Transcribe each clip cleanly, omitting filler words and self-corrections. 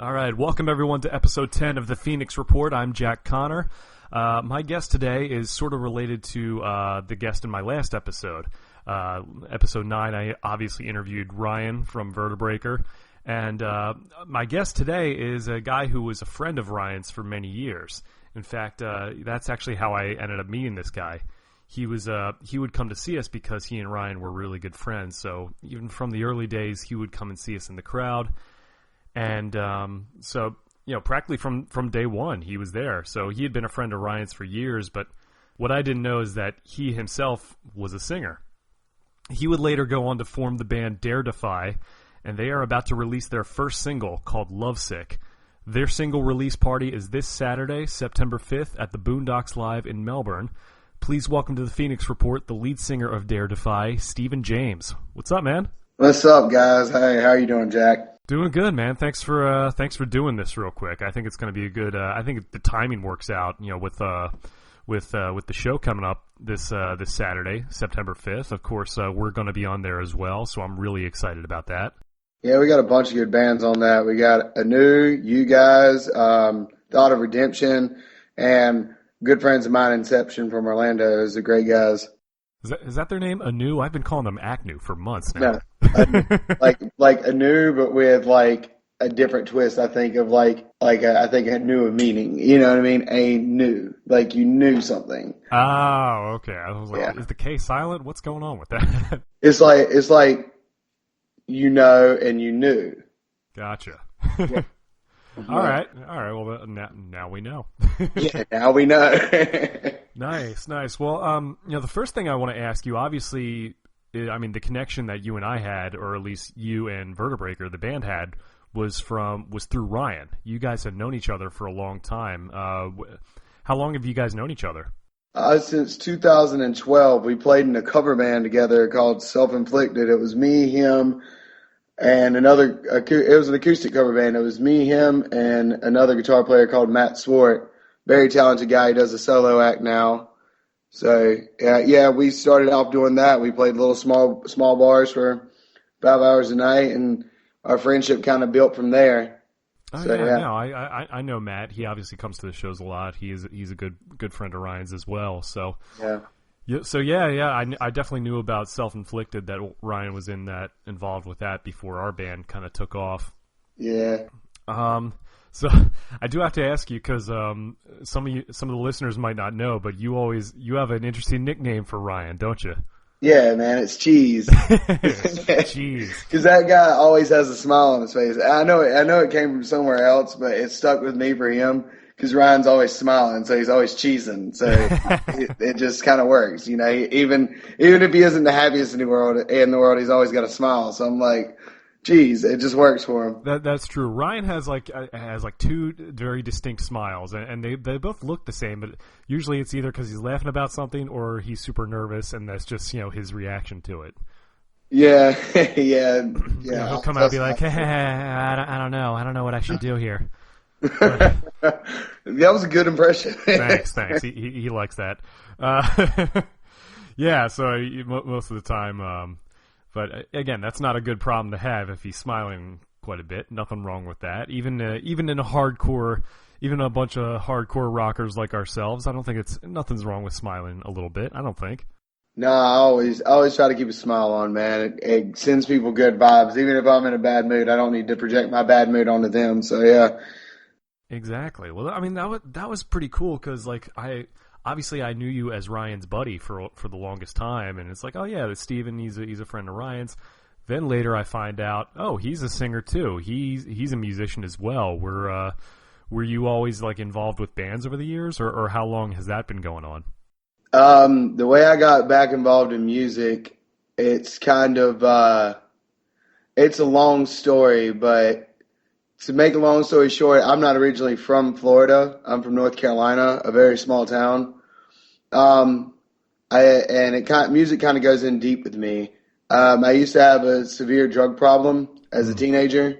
All right, welcome everyone to episode 10 of the Phoenix Report. I'm Jack Connor. My guest today is sort of related to the guest in my last episode. Episode 9, I obviously interviewed Ryan from Vertebraker. And my guest today is a guy who was a friend of Ryan's for many years. In fact, that's actually how I ended up meeting this guy. He would come to see us because he and Ryan were really good friends. So even from the early days, he would come and see us in the crowd. And so, you know, practically from day one, he was there. So he had been a friend of Ryan's for years, but what I didn't know is that he himself was a singer. He would later go on to form the band Defy, and they are about to release their first single called Lovesick. Their single release party is this Saturday, September 5th, at the Boondocks Live in Melbourne. Please welcome to the Phoenix Report the lead singer of Defy, Stephen James. What's up, man? What's up, guys? Hey, how you doing, Jack? Doing good, man. Thanks for doing this real quick. I think it's going to be a good. I think the timing works out. You know, with the show coming up this Saturday, September 5th. Of course, we're going to be on there as well. So I'm really excited about that. Yeah, we got a bunch of good bands on that. We got Anu, you guys, Thought of Redemption, and good friends of mine, Inception from Orlando. Those are great guys. Is that their name, Anu? I've been calling them Acnu for months now. No, like Anu, but with like a different twist. I think of I think a new meaning. You know what I mean? A new, like you knew something. Oh, okay. I was like, Is the K silent? What's going on with that? It's like you know and you knew. Gotcha. Yeah. All right. Well, now we know. Yeah, now we know. Nice. Well, you know, the first thing I want to ask you, obviously, I mean, the connection that you and I had, or at least you and Vertebraker, the band had, was through Ryan. You guys had known each other for a long time. How long have you guys known each other? Since 2012. We played in a cover band together called Self-Inflicted. It was me, him, and another. It was an acoustic cover band. It was me, him, and another guitar player called Matt Swart. Very talented guy. He does a solo act now. So yeah, we started off doing that. We played little small bars for 5 hours a night, and our friendship kind of built from there. Oh, so, yeah. No, I know Matt. He obviously comes to the shows a lot. He's a good friend of Ryan's as well. So I definitely knew about Self-Inflicted, that Ryan was involved with that before our band kind of took off. Yeah. So I do have to ask you, because some of the listeners might not know, but you have an interesting nickname for Ryan, don't you? Yeah, man, it's Cheese. Cheese. Because that guy always has a smile on his face. I know it came from somewhere else, but it stuck with me for him because Ryan's always smiling, so he's always cheesing. So it just kind of works, you know. Even if he isn't the happiest in the world, he's always got a smile. So I'm like, geez, it just works for him. That's true. Ryan has two very distinct smiles, and they both look the same. But usually it's either because he's laughing about something or he's super nervous, and that's just his reaction to it. Yeah, yeah. He'll come out and be like, hey, I don't know what I should do here. That was a good impression. Thanks. He likes that. Yeah. So most of the time. But again, that's not a good problem to have if he's smiling quite a bit. Nothing wrong with that. Even in a bunch of hardcore rockers like ourselves, I don't think nothing's wrong with smiling a little bit. I don't think. No, I always try to keep a smile on, man. It sends people good vibes. Even if I'm in a bad mood, I don't need to project my bad mood onto them. So yeah. Exactly. Well, I mean, that was pretty cool because obviously I knew you as Ryan's buddy for the longest time, and it's like, oh yeah, that's Steven, he's a friend of Ryan's. Then later I find out, oh, he's a singer too. He's a musician as well. Were you always like involved with bands over the years, or how long has that been going on? The way I got back involved in music, it's kind of it's a long story, but to make a long story short, I'm not originally from Florida. I'm from North Carolina, a very small town. Music kind of goes in deep with me. I used to have a severe drug problem as a teenager,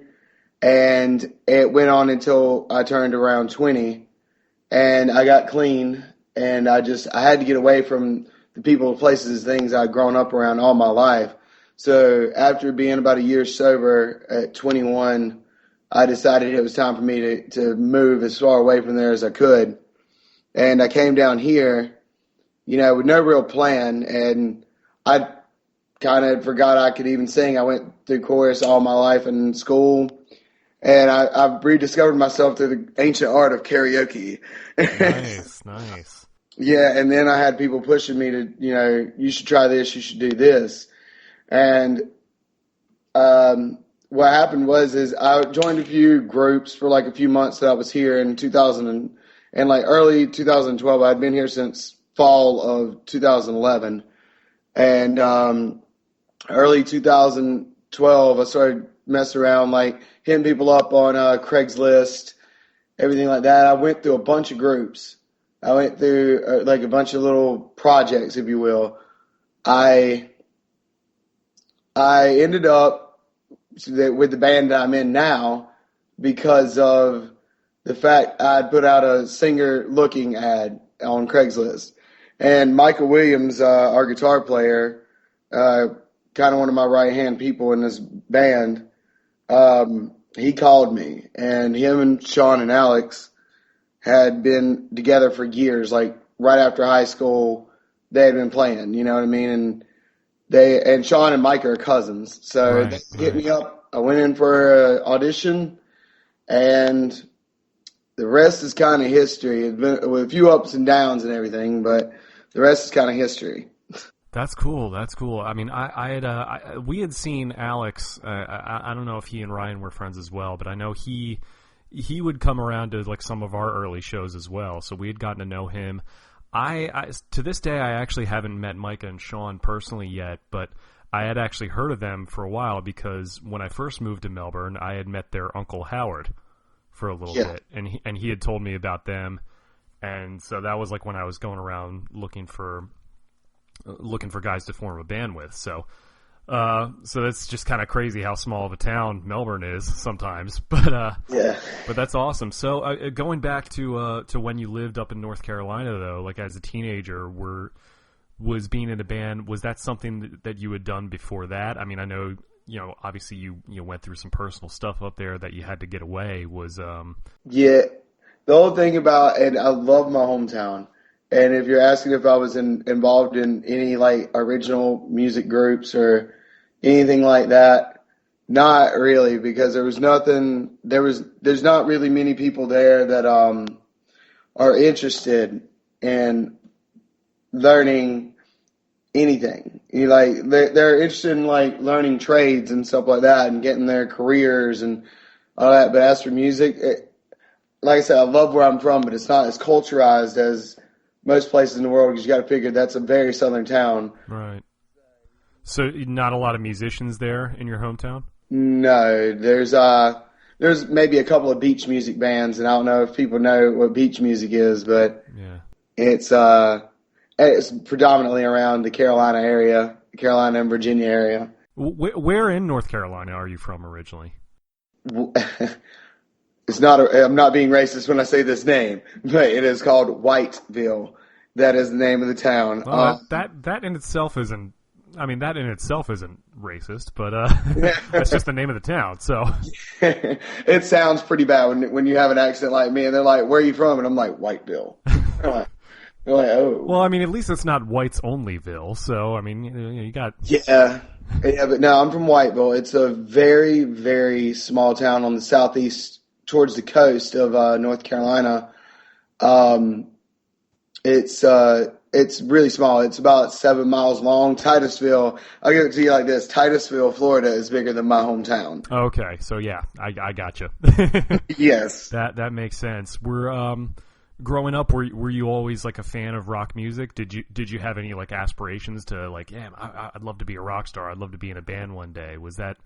and it went on until I turned around 20, and I got clean, and I had to get away from the people, places, things I'd grown up around all my life. So after being about a year sober at 21, I decided it was time for me to move as far away from there as I could. And I came down here, with no real plan. And I kind of forgot I could even sing. I went through chorus all my life in school. And I've rediscovered myself through the ancient art of karaoke. Nice, nice. Yeah, and then I had people pushing me to, you should try this, you should do this. And what happened is I joined a few groups for like a few months that I was here in 2000 and like early 2012. I'd been here since fall of 2011. And early 2012, I started messing around, like hitting people up on Craigslist, everything like that. I went through a bunch of groups. I went through like a bunch of little projects, if you will. I ended up with the band that I'm in now because of the fact I'd put out a singer-looking ad on Craigslist. And Michael Williams, our guitar player, kind of one of my right-hand people in this band, he called me. And him and Sean and Alex had been together for years. Like right after high school, they had been playing, you know what I mean? And Sean and Mike are cousins. So they hit me up. I went in for an audition, and the rest is kind of history. It's been with a few ups and downs and everything, but the rest is kind of history. That's cool. That's cool. I mean, we had seen Alex. I don't know if he and Ryan were friends as well, but I know he would come around to like some of our early shows as well. So we had gotten to know him. I to this day, I actually haven't met Micah and Sean personally yet, but I had actually heard of them for a while because when I first moved to Melbourne, I had met their Uncle Howard for a little bit, and he had told me about them, and so that was like when I was going around looking for guys to form a band with. So that's just kind of crazy how small of a town Melbourne is sometimes, but that's awesome. So going back to when you lived up in North Carolina, though, like as a teenager, was being in a band, was that something that you had done before that? I mean, I know, obviously you went through some personal stuff up there that you had to get away. Yeah, the whole thing about, and I love my hometown. And if you're asking if I was involved in any like original music groups or anything like that, not really, because there's not really many people there that are interested in learning anything. They're interested in like learning trades and stuff like that and getting their careers and all that. But as for music, like I said, I love where I'm from, but it's not as culturized as most places in the world, because you got to figure that's a very southern town. Right. So not a lot of musicians there in your hometown? No, there's maybe a couple of beach music bands, and I don't know if people know what beach music is, but it's predominantly around the Carolina area, Carolina and Virginia area. Where in North Carolina are you from originally? I'm not being racist when I say this name, but it is called Whiteville. That is the name of the town. Well, that in itself isn't. I mean, that in itself isn't racist, but that's just the name of the town. So it sounds pretty bad when you have an accent like me, and they're like, "Where are you from?" And I'm like, "Whiteville." They're like, "Oh." Well, I mean, at least it's not Whites Onlyville. So I mean, you got yeah, but no, I'm from Whiteville. It's a very, very small town on the southeast, towards the coast of North Carolina. It's really small. It's about 7 miles long. Titusville, I'll give it to you like this. Titusville, Florida is bigger than my hometown. Okay, so yeah, I gotcha. Yes. That makes sense. Growing up, were you always like a fan of rock music? Did you have any like aspirations to like, yeah, I'd love to be a rock star. I'd love to be in a band one day. Was that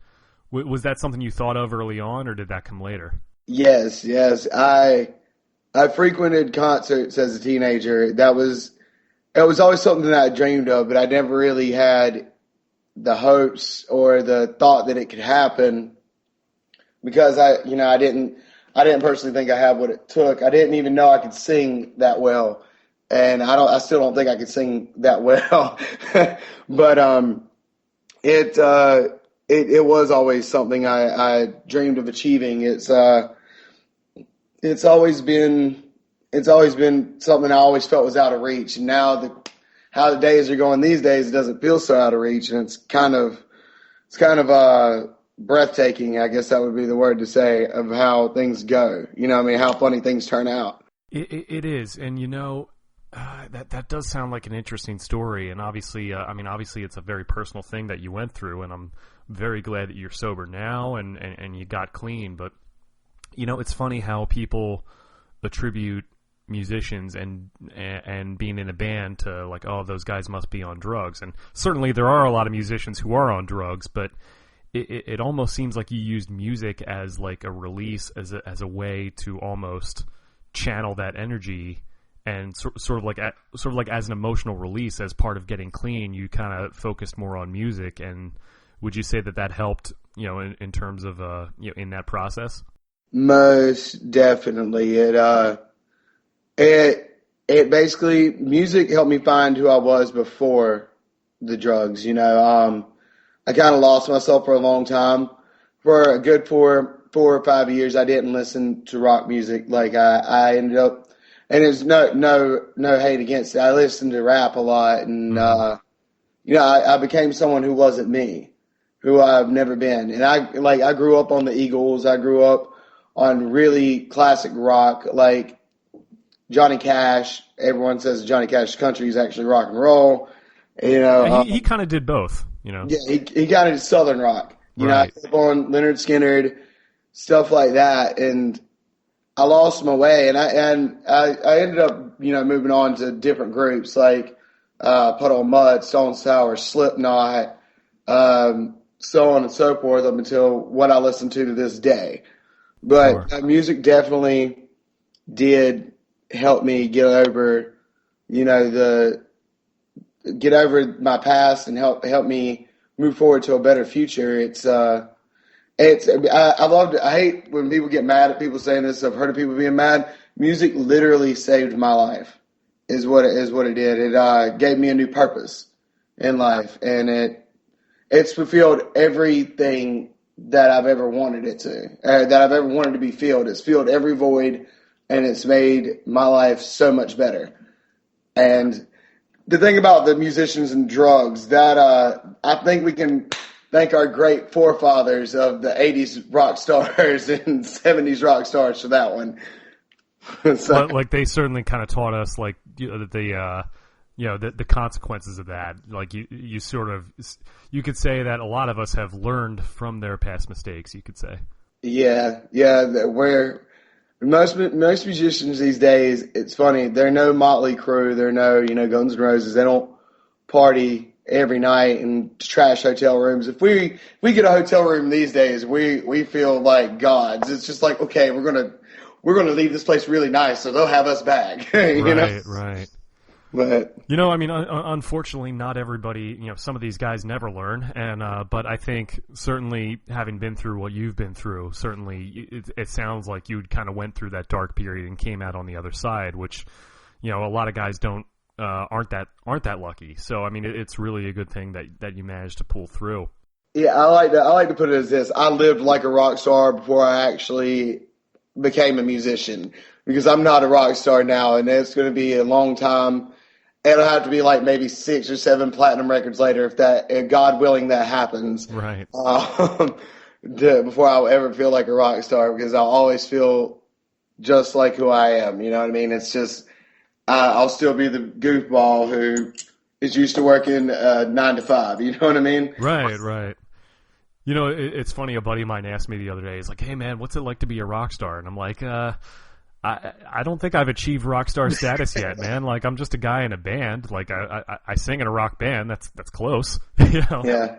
something you thought of early on, or did that come later? Yes. I frequented concerts as a teenager. It was always something that I dreamed of, but I never really had the hopes or the thought that it could happen, because I didn't personally think I had what it took. I didn't even know I could sing that well, and I still don't think I could sing that well. But it was always something I dreamed of achieving. It's always been something I always felt was out of reach. And now how the days are going these days, it doesn't feel so out of reach, and it's kind of breathtaking. I guess that would be the word to say of how things go. You know, what I mean, how funny things turn out. It is, and that does sound like an interesting story. And obviously, obviously, it's a very personal thing that you went through, and I'm very glad that you're sober now and you got clean. But it's funny how people attribute musicians and being in a band to like, oh, those guys must be on drugs. And certainly there are a lot of musicians who are on drugs, but it almost seems like you used music as like a release, as a way to almost channel that energy, and sort of like as an emotional release. As part of getting clean, you kind of focused more on music. And would you say that helped, in terms of in that process? Most definitely. It basically, music helped me find who I was before the drugs. I kind of lost myself for a long time. For a good 4 or 5 years, I didn't listen to rock music. Like I ended up, and there's no hate against it. I listened to rap a lot, and I became someone who wasn't me, who I've never been. And I grew up on the Eagles. I grew up on really classic rock, like Johnny Cash. Everyone says Johnny Cash country is actually rock and roll. He kind of did both. Yeah, he kind of did southern rock. Right. I grew up on Leonard Skinner, stuff like that, and I lost my way, and I ended up moving on to different groups like Puddle of Mud, Stone Sour, Slipknot, so on and so forth, up until what I listen to this day. But music definitely did help me get over, get over my past and help me move forward to a better future. I hate when people get mad at people saying this. I've heard of people being mad. Music literally saved my life, is what it did. It gave me a new purpose in life, and it's fulfilled everything that I've ever wanted it to, that I've ever wanted to be filled. It's filled every void, and it's made my life so much better. And the thing about the musicians and drugs, that I think we can thank our great forefathers of the 80s rock stars and 70s rock stars for that one. So, like they certainly kind of taught us, like, the consequences of that. Like you sort of, you could say that a lot of us have learned from their past mistakes, you could say. Yeah. Where most musicians these days, it's funny, they're no Motley Crue, they're no, Guns N' Roses. They don't party every night in trash hotel rooms. If we get a hotel room these days, we feel like gods. It's just like, okay, we're gonna leave this place really nice, so they'll have us back. Right. But unfortunately, not everybody. Some of these guys never learn, and but I think certainly having been through what you've been through, certainly it sounds like you kind of went through that dark period and came out on the other side, which a lot of guys aren't that lucky. So I mean, it's really a good thing that you managed to pull through. Yeah, I like to put it as this: I lived like a rock star before I actually became a musician, because I'm not a rock star now, and it's going to be a long time. It'll have to be like maybe 6 or 7 platinum records later, if God willing, that happens. Right. Before I'll ever feel like a rock star, because I'll always feel just like who I am. You know what I mean? It's just, I'll still be the goofball who is used to working 9 to 5. You know what I mean? Right. It's funny. A buddy of mine asked me the other day, he's like, "Hey man, what's it like to be a rock star?" And I'm like, I don't think I've achieved rock star status yet, man. Like, I'm just a guy in a band. Like, I sing in a rock band. That's close. Yeah. I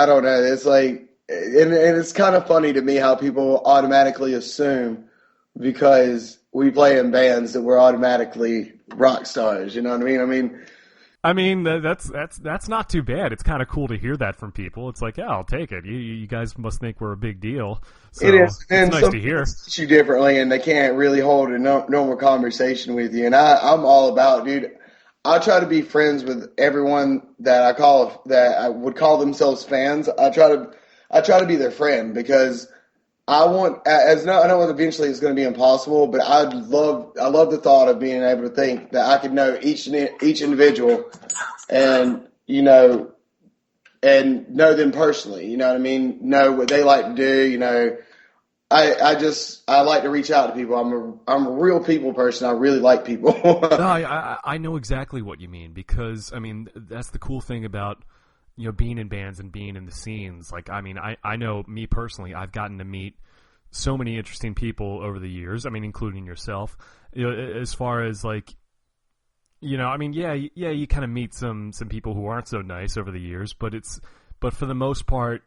don't know. It's like, and it's kind of funny to me how people automatically assume because we play in bands that we're automatically rock stars. You know what I mean? I mean, that's not too bad. It's kind of cool to hear that from people. It's like, yeah, I'll take it. You guys must think we're a big deal. So it is. It's nice to hear. You differently, and they can't really hold a normal conversation with you. And I'm all about, dude, I try to be friends with everyone that I would call themselves fans. I try to be their friend because I want, I know eventually it's going to be impossible, but I love the thought of being able to think that I could know each individual and, and know them personally, you know what I mean? Know what they like to do, I like to reach out to people. I'm a real people person. I really like people. No, I know exactly what you mean because, I mean, that's the cool thing about, being in bands and being in the scenes. Like, I mean, I know me personally, I've gotten to meet so many interesting people over the years. I mean, including yourself, as far as like, I mean, yeah, you kind of meet some people who aren't so nice over the years, but for the most part,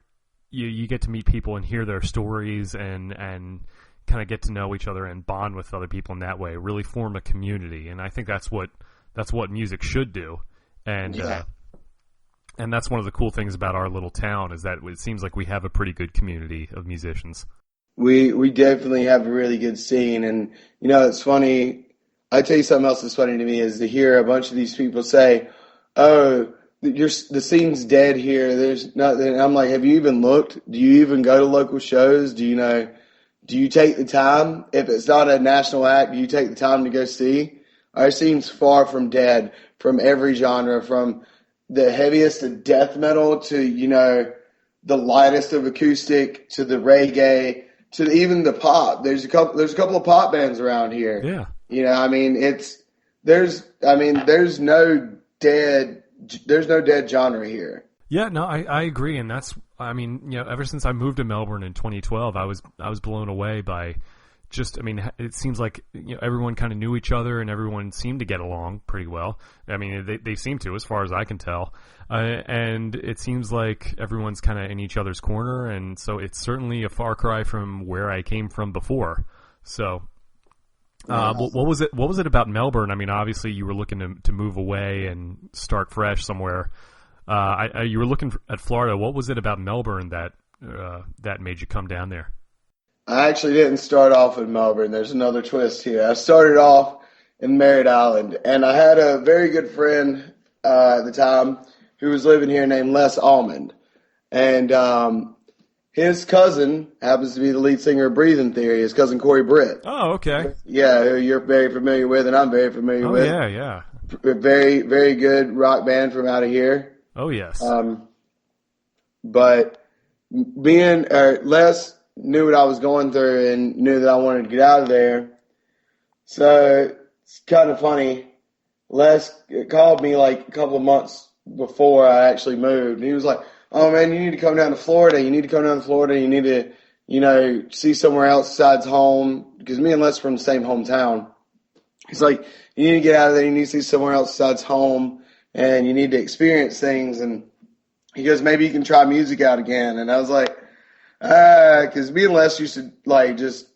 you get to meet people and hear their stories and kind of get to know each other and bond with other people in that way, really form a community. And I think that's what music should do. And, yeah. And that's one of the cool things about our little town is that it seems like we have a pretty good community of musicians. We definitely have a really good scene. And, it's funny. I tell you something else that's funny to me is to hear a bunch of these people say, oh, the scene's dead here. There's nothing. And I'm like, have you even looked? Do you even go to local shows? Do you take the time? If it's not a national act, do you take the time to go see? Our scene's far from dead from every genre, from the heaviest of death metal to, the lightest of acoustic to the reggae to even the pop. There's a couple of pop bands around here. Yeah. There's no dead genre here. Yeah, no, I agree, and that's, I mean, ever since I moved to Melbourne in 2012, I was blown away by just, I mean, it seems like everyone kind of knew each other and everyone seemed to get along pretty well. I mean, they seem to, as far as I can tell, and it seems like everyone's kind of in each other's corner, and so it's certainly a far cry from where I came from before. So. What was it about Melbourne? I mean, obviously you were looking to move away and start fresh somewhere. You were looking at Florida. What was it about Melbourne that made you come down there? I actually didn't start off in Melbourne. There's another twist here. I started off in Merritt Island, and I had a very good friend at the time who was living here named Les Almond, and his cousin happens to be the lead singer of Breathing Theory, his cousin Corey Britt. Oh, okay. Yeah, who you're very familiar with, and I'm very familiar with. Oh, yeah. A very, very good rock band from out of here. Oh, yes. But Les knew what I was going through and knew that I wanted to get out of there. So it's kind of funny. Les called me like a couple of months before I actually moved, and he was like, oh, man, you need to come down to Florida. You need to, see somewhere else besides home. Because me and Les are from the same hometown. He's like, you need to get out of there. You need to see somewhere else besides home. And you need to experience things. And he goes, maybe you can try music out again. And I was like, because me and Les used to, just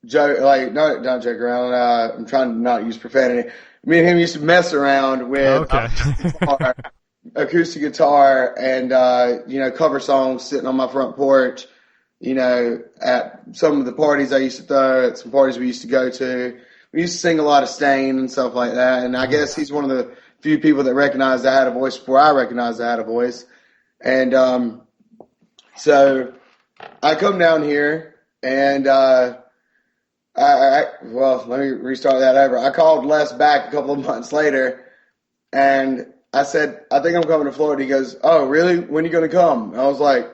joke, not joke around. I'm trying to not use profanity. Me and him used to mess around with acoustic guitar and, cover songs sitting on my front porch, at some of the parties I used to throw, at some parties we used to go to. We used to sing a lot of Stain and stuff like that. And I guess he's one of the few people that recognized I had a voice before I recognized I had a voice. And, so I come down here and, let me restart that over. I called Les back a couple of months later and I said, I think I'm coming to Florida. He goes, oh, really? When are you going to come? And I was like,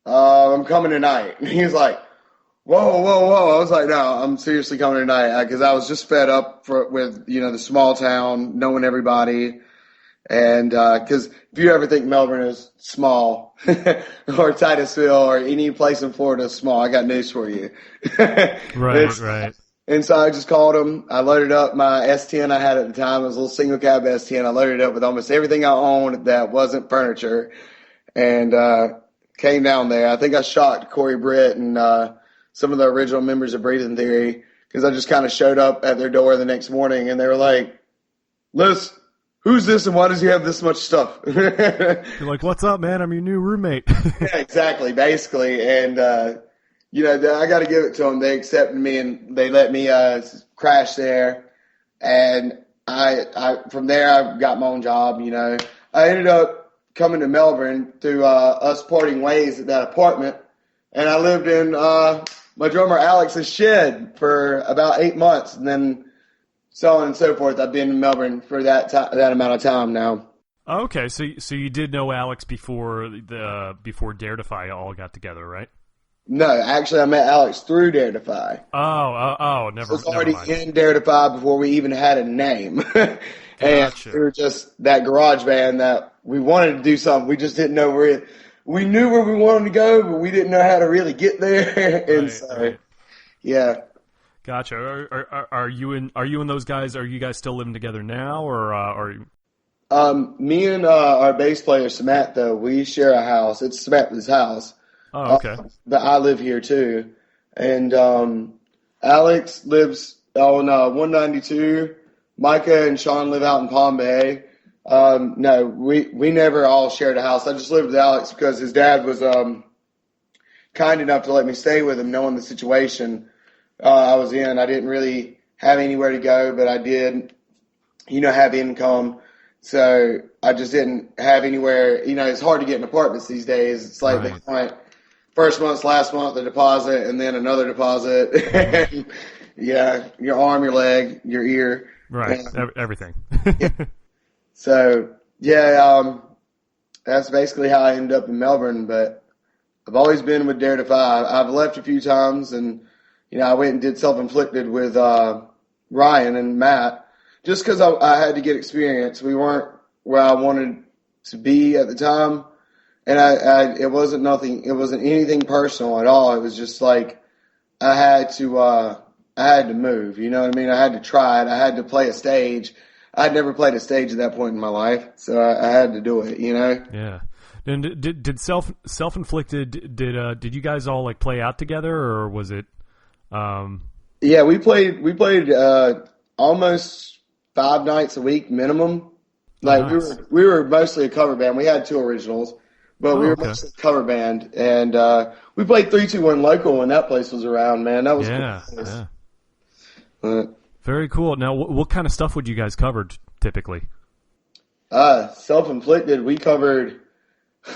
I'm coming tonight. And he was like, whoa. I was like, no, I'm seriously coming tonight. Because I was just fed up with the small town, knowing everybody. And because if you ever think Melbourne is small or Titusville or any place in Florida is small, I got news for you. Right. And so I just called him. I loaded up my S10 I had at the time. It was a little single cab S10. I loaded it up with almost everything I owned that wasn't furniture and came down there. I think I shocked Corey Britt and some of the original members of Breathing Theory because I just kind of showed up at their door the next morning and they were like, Liz, who's this and why does he have this much stuff? You're like, what's up, man? I'm your new roommate. Yeah, exactly, basically. And, I got to give it to them. They accepted me and they let me crash there. And I from there I got my own job. I ended up coming to Melbourne through us parting ways at that apartment, and I lived in my drummer Alex's shed for about 8 months, and then so on and so forth. I've been in Melbourne for that amount of time now. Okay, so you did know Alex before Dare Defy all got together, right? No, actually, I met Alex through Dare Defy. Never. I was already never mind. in Dare Defy before we even had a name, and Gotcha. we were just that garage band that we wanted to do something. We just didn't know where. We knew where we wanted to go, but we didn't know how to really get there. Right. Yeah. Gotcha. Are you in those guys? Are you guys still living together now, or are you? Me and our bass player Samantha, we share a house. It's Samantha's house. Oh, okay. But I live here too, and Alex lives on 192. Micah and Sean live out in Palm Bay. No, we never all shared a house. I just lived with Alex because his dad was kind enough to let me stay with him, knowing the situation I was in. I didn't really have anywhere to go, but I did, have income. So I just didn't have anywhere. It's hard to get in apartments these days. It's like Right. they want first month's last month, the deposit, and then another deposit. And, yeah, your arm, your leg, your ear. Right. And, Everything. so, yeah, that's basically how I ended up in Melbourne. But I've always been with Dare Defy. I've left a few times, and, I went and did Self-Inflicted with Ryan and Matt just because I had to get experience. We weren't where I wanted to be at the time. And it wasn't anything personal at all. It was just like I had to move. You know what I mean? I had to try it. I had to play a stage. I'd never played a stage at that point in my life, so I had to do it. Yeah. And did Self-Inflicted did you guys all like play out together, or was it? Yeah, we played almost 5 nights a week minimum. Like nice. we were mostly a cover band. We had 2 originals. But we were mostly a cover band, and we played 321 local when that place was around, man. That was cool. Yeah. Very cool. Now, what kind of stuff would you guys cover typically? Self-Inflicted, we covered,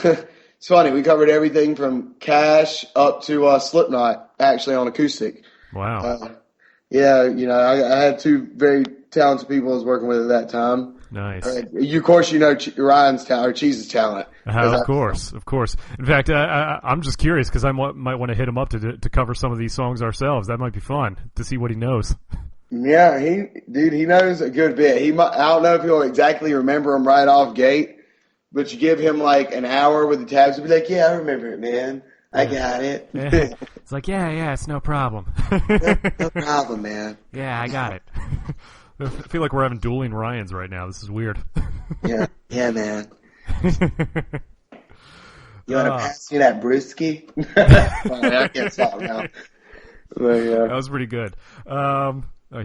it's funny, we covered everything from Cash up to Slipknot, actually, on acoustic. Wow. Yeah, I had 2 very talented people I was working with at that time. Nice. Of course, Ryan's talent, or Cheese's talent. Of course. In fact, I'm just curious because I might want to hit him up to cover some of these songs ourselves. That might be fun to see what he knows. Yeah, he knows a good bit. I don't know if he'll exactly remember them right off gate, but you give him like an hour with the tabs, he'll be like, "Yeah, I remember it, man. I got it." Yeah. It's like, yeah, it's no problem. No problem, man. Yeah, I got it. I feel like we're having dueling Ryans right now. This is weird. Yeah, man. You want to pass me that brewski? I can't stop now. But, that was pretty good.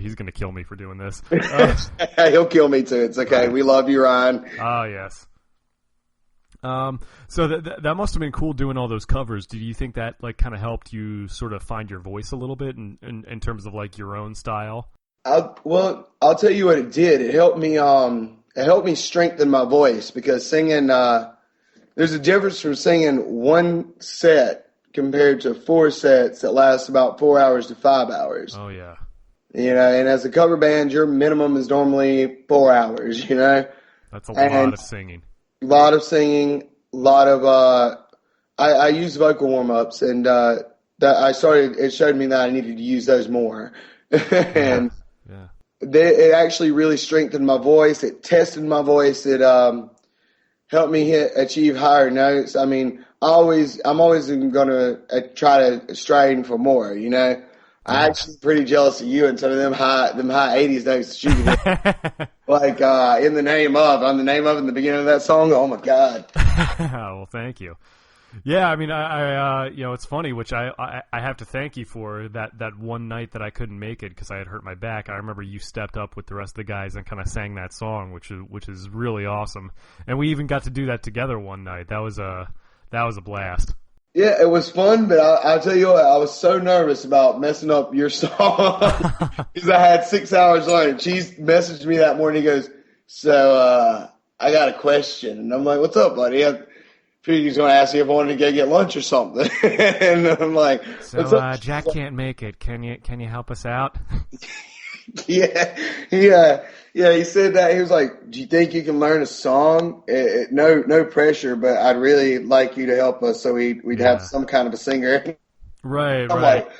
He's going to kill me for doing this. He'll kill me too. It's okay. We love you, Ryan. Yes. So that must have been cool doing all those covers. Do you think that like kind of helped you sort of find your voice a little bit in terms of like your own style? I'll tell you what it did. It helped me strengthen my voice because singing, there's a difference from singing 1 set compared to 4 sets that last about 4 hours to 5 hours. Oh yeah. And as a cover band, your minimum is normally 4 hours, That's a lot of singing. A lot of singing, a lot of, I use vocal warm-ups and, it showed me that I needed to use those more. And, yeah. It actually really strengthened my voice. It tested my voice. It helped me achieve higher notes. I mean, I'm always going to try to strain for more. I'm actually pretty jealous of you and some of them high 80s notes that you can hit. Like in the name of in the beginning of that song. Oh my God. Well, thank you. Yeah, I mean, I it's funny, which I have to thank you for that one night that I couldn't make it because I had hurt my back. I remember you stepped up with the rest of the guys and kind of sang that song, which is really awesome. And we even got to do that together one night. That was a blast. Yeah, it was fun, but I'll tell you what, I was so nervous about messing up your song because I had 6 hours on it. Cheese messaged me that morning. He goes, "So I got a question," and I'm like, "What's up, buddy?" I figured he was going to ask me if I wanted to go get lunch or something, and I'm like, "What's up?" Jack can't make it. Can you help us out? Yeah, yeah. He said that he was like, "Do you think you can learn a song? No pressure, but I'd really like you to help us, so we'd Yeah. have some kind of a singer." Right, I'm right. like,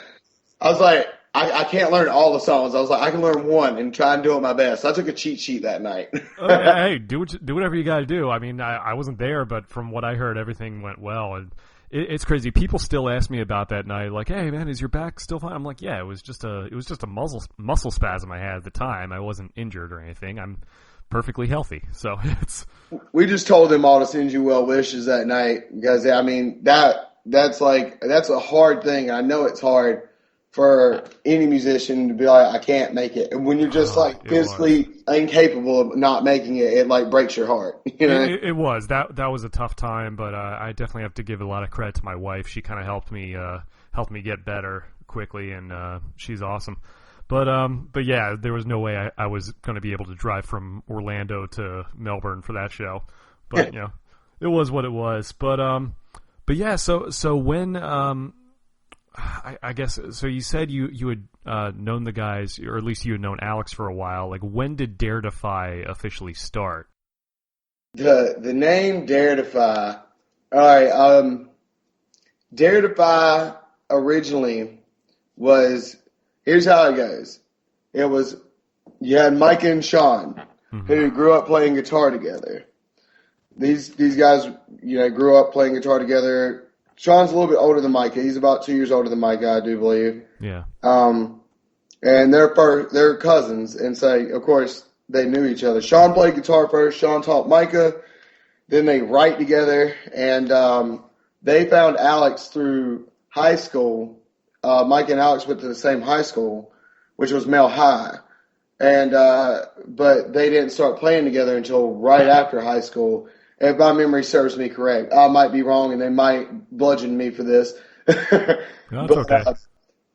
I was like, I can't learn all the songs. I was like, I can learn one and try and do it my best. So I took a cheat sheet that night. Hey, do whatever you got to do. I mean, I wasn't there, but from what I heard, everything went well. And it's crazy. People still ask me about that night, like, "Hey, man, is your back still fine?" I'm like, "Yeah, it was just a muscle spasm I had at the time. I wasn't injured or anything. I'm perfectly healthy." So it's We just told them all to send you well wishes that night because I mean that's a hard thing. I know it's hard for any musician to be like, I can't make it. And when you're just like physically incapable of not making it, it like breaks your heart. You know? It was that was a tough time, but I definitely have to give a lot of credit to my wife. She kind of helped me get better quickly, and she's awesome. But yeah, there was no way I was going to be able to drive from Orlando to Melbourne for that show. But it was what it was. But yeah, so when I guess so. You said you had known the guys, or at least you had known Alex for a while. Like, when did Defy officially start? The name Defy. All right. Defy originally was. Here's how it goes. It was you had Micah and Sean, who grew up playing guitar together. These guys, grew up playing guitar together. Sean's a little bit older than Micah. He's about 2 years older than Micah, I do believe. Yeah. And they're cousins, and so of course they knew each other. Sean played guitar first. Sean taught Micah. Then they write together, and they found Alex through high school. Mike and Alex went to the same high school, which was Mel High, and but they didn't start playing together until right after high school. If my memory serves me correct, I might be wrong, and they might bludgeon me for this. No, that's okay.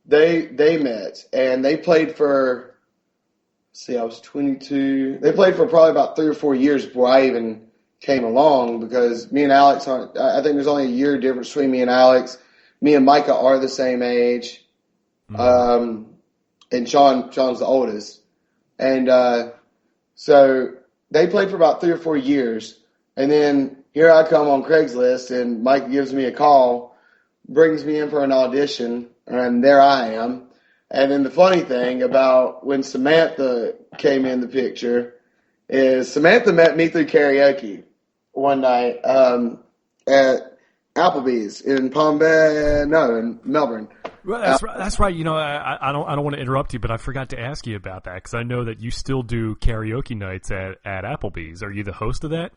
They met, and they played for. I was 22. They played for probably about 3 or 4 years before I even came along, because me and Alex aren't. I think there's only a year difference between me and Alex. Me and Micah are the same age, and Sean's the oldest, and so they played for about 3 or 4 years, and then here I come on Craigslist, and Micah gives me a call, brings me in for an audition, and there I am. And then the funny thing about when Samantha came in the picture is Samantha met me through karaoke one night at Applebee's in in Melbourne. Well, that's right. I don't want to interrupt you, but I forgot to ask you about that, because I know that you still do karaoke nights at Applebee's. Are you the host of that?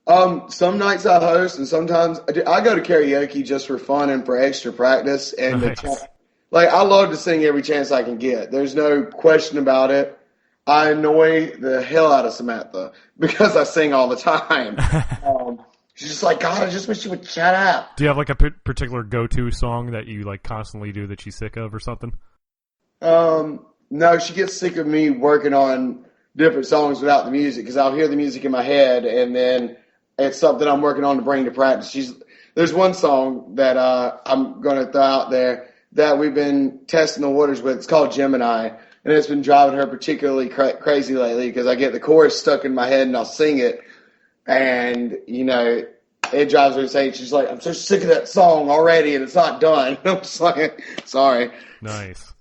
Some nights I host, and sometimes I go to karaoke just for fun and for extra practice. And Nice. I love to sing every chance I can get. There's no question about it. I annoy the hell out of Samantha because I sing all the time. She's just like, God, I just wish you would shut up. Do you have like a particular go-to song that you like constantly do that she's sick of or something? No, she gets sick of me working on different songs without the music, because I'll hear the music in my head, and then it's something I'm working on to bring to practice. There's one song that I'm going to throw out there that we've been testing the waters with. It's called Gemini, and it's been driving her particularly crazy lately, because I get the chorus stuck in my head and I'll sing it. And, it drives her insane. She's like, I'm so sick of that song already, and it's not done. I'm just like, sorry. Nice.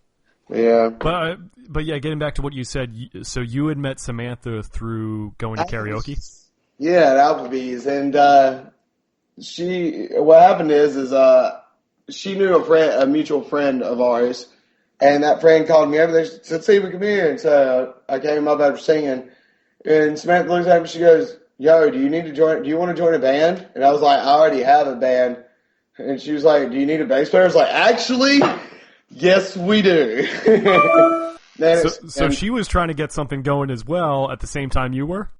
Yeah. But yeah, getting back to what you said, so you had met Samantha through going to karaoke? Yeah, at Applebee's. And what happened is she knew a mutual friend of ours, and that friend called me over there, said, see if we come here. And so I came up after singing, and Samantha looks at me, she goes, yo, do you want to join a band? And I was like, I already have a band. And she was like, do you need a bass player? I was like, actually, yes, we do. So she was trying to get something going as well at the same time you were?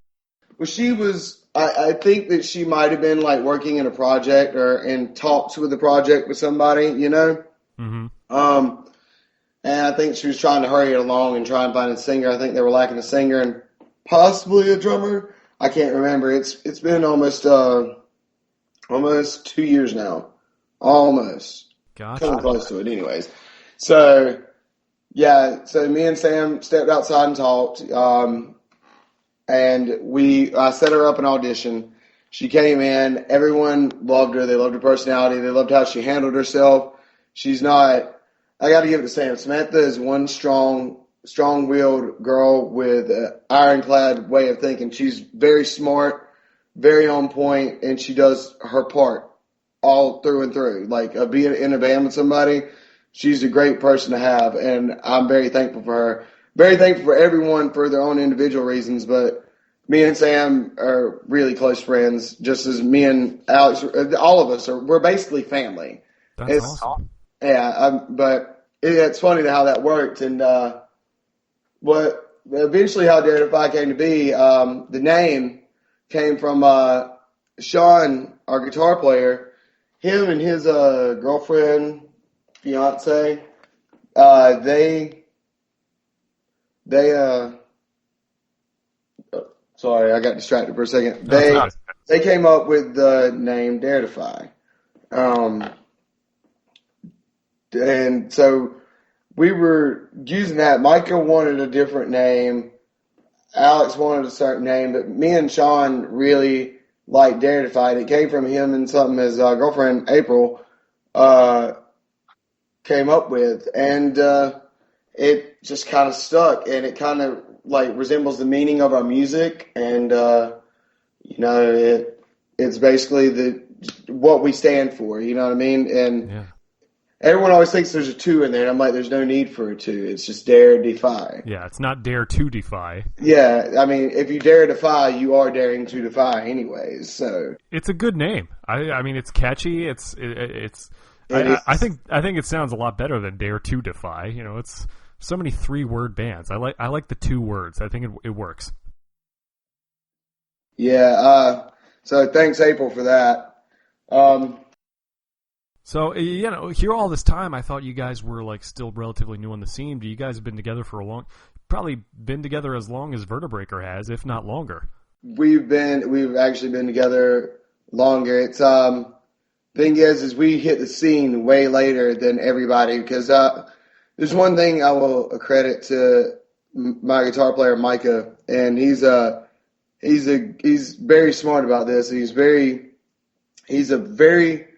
Well, she was. I think that she might have been like working in a project or in talks with a project with somebody, you know. Mm-hmm. And I think she was trying to hurry it along and try and find a singer. I think they were lacking a singer and possibly a drummer. I can't remember. It's been almost 2 years now, almost. Gotcha. Coming close to it, anyways. So yeah, so me and Sam stepped outside and talked. And I set her up an audition. She came in. Everyone loved her. They loved her personality. They loved how she handled herself. She's not. I got to give it to Sam. Samantha is one strong-willed girl with an ironclad way of thinking. She's very smart, very on point, and she does her part all through and through. Like being in a band with somebody, she's a great person to have, and I'm very thankful for her. Very thankful for everyone for their own individual reasons, but me and Sam are really close friends, just as me and Alex, all of us we're basically family. That's awesome. Yeah, but it's funny how that worked, and eventually how Dare Defy came to be, the name came from Sean, our guitar player. Him and his girlfriend, fiance, sorry, I got distracted for a second. They came up with the name Dare Defy. And so we were using that. Micah wanted a different name. Alex wanted a certain name, but me and Sean really liked Dare Defy. It came from him and something his girlfriend April came up with, and it just kind of stuck, and it kind of like resembles the meaning of our music, and it's basically what we stand for. You know what I mean? And yeah. Everyone always thinks there's a 2 in there, and I'm like, there's no need for a 2. It's just Dare Defy. Yeah, it's not Dare to Defy. Yeah, I mean, if you dare defy, you are daring to defy anyways. So it's a good name. I mean, it's catchy. I think it sounds a lot better than Dare to Defy. You know, it's so many 3-word bands. I like the 2 words. I think it works. Yeah. So thanks, April, for that. So, here all this time, I thought you guys were like still relatively new on the scene. You guys have been together for probably been together as long as Vertebreaker has, if not longer. We've actually been together longer. It's thing is we hit the scene way later than everybody, because there's one thing I will credit to my guitar player Micah, and he's very smart about this. He's a very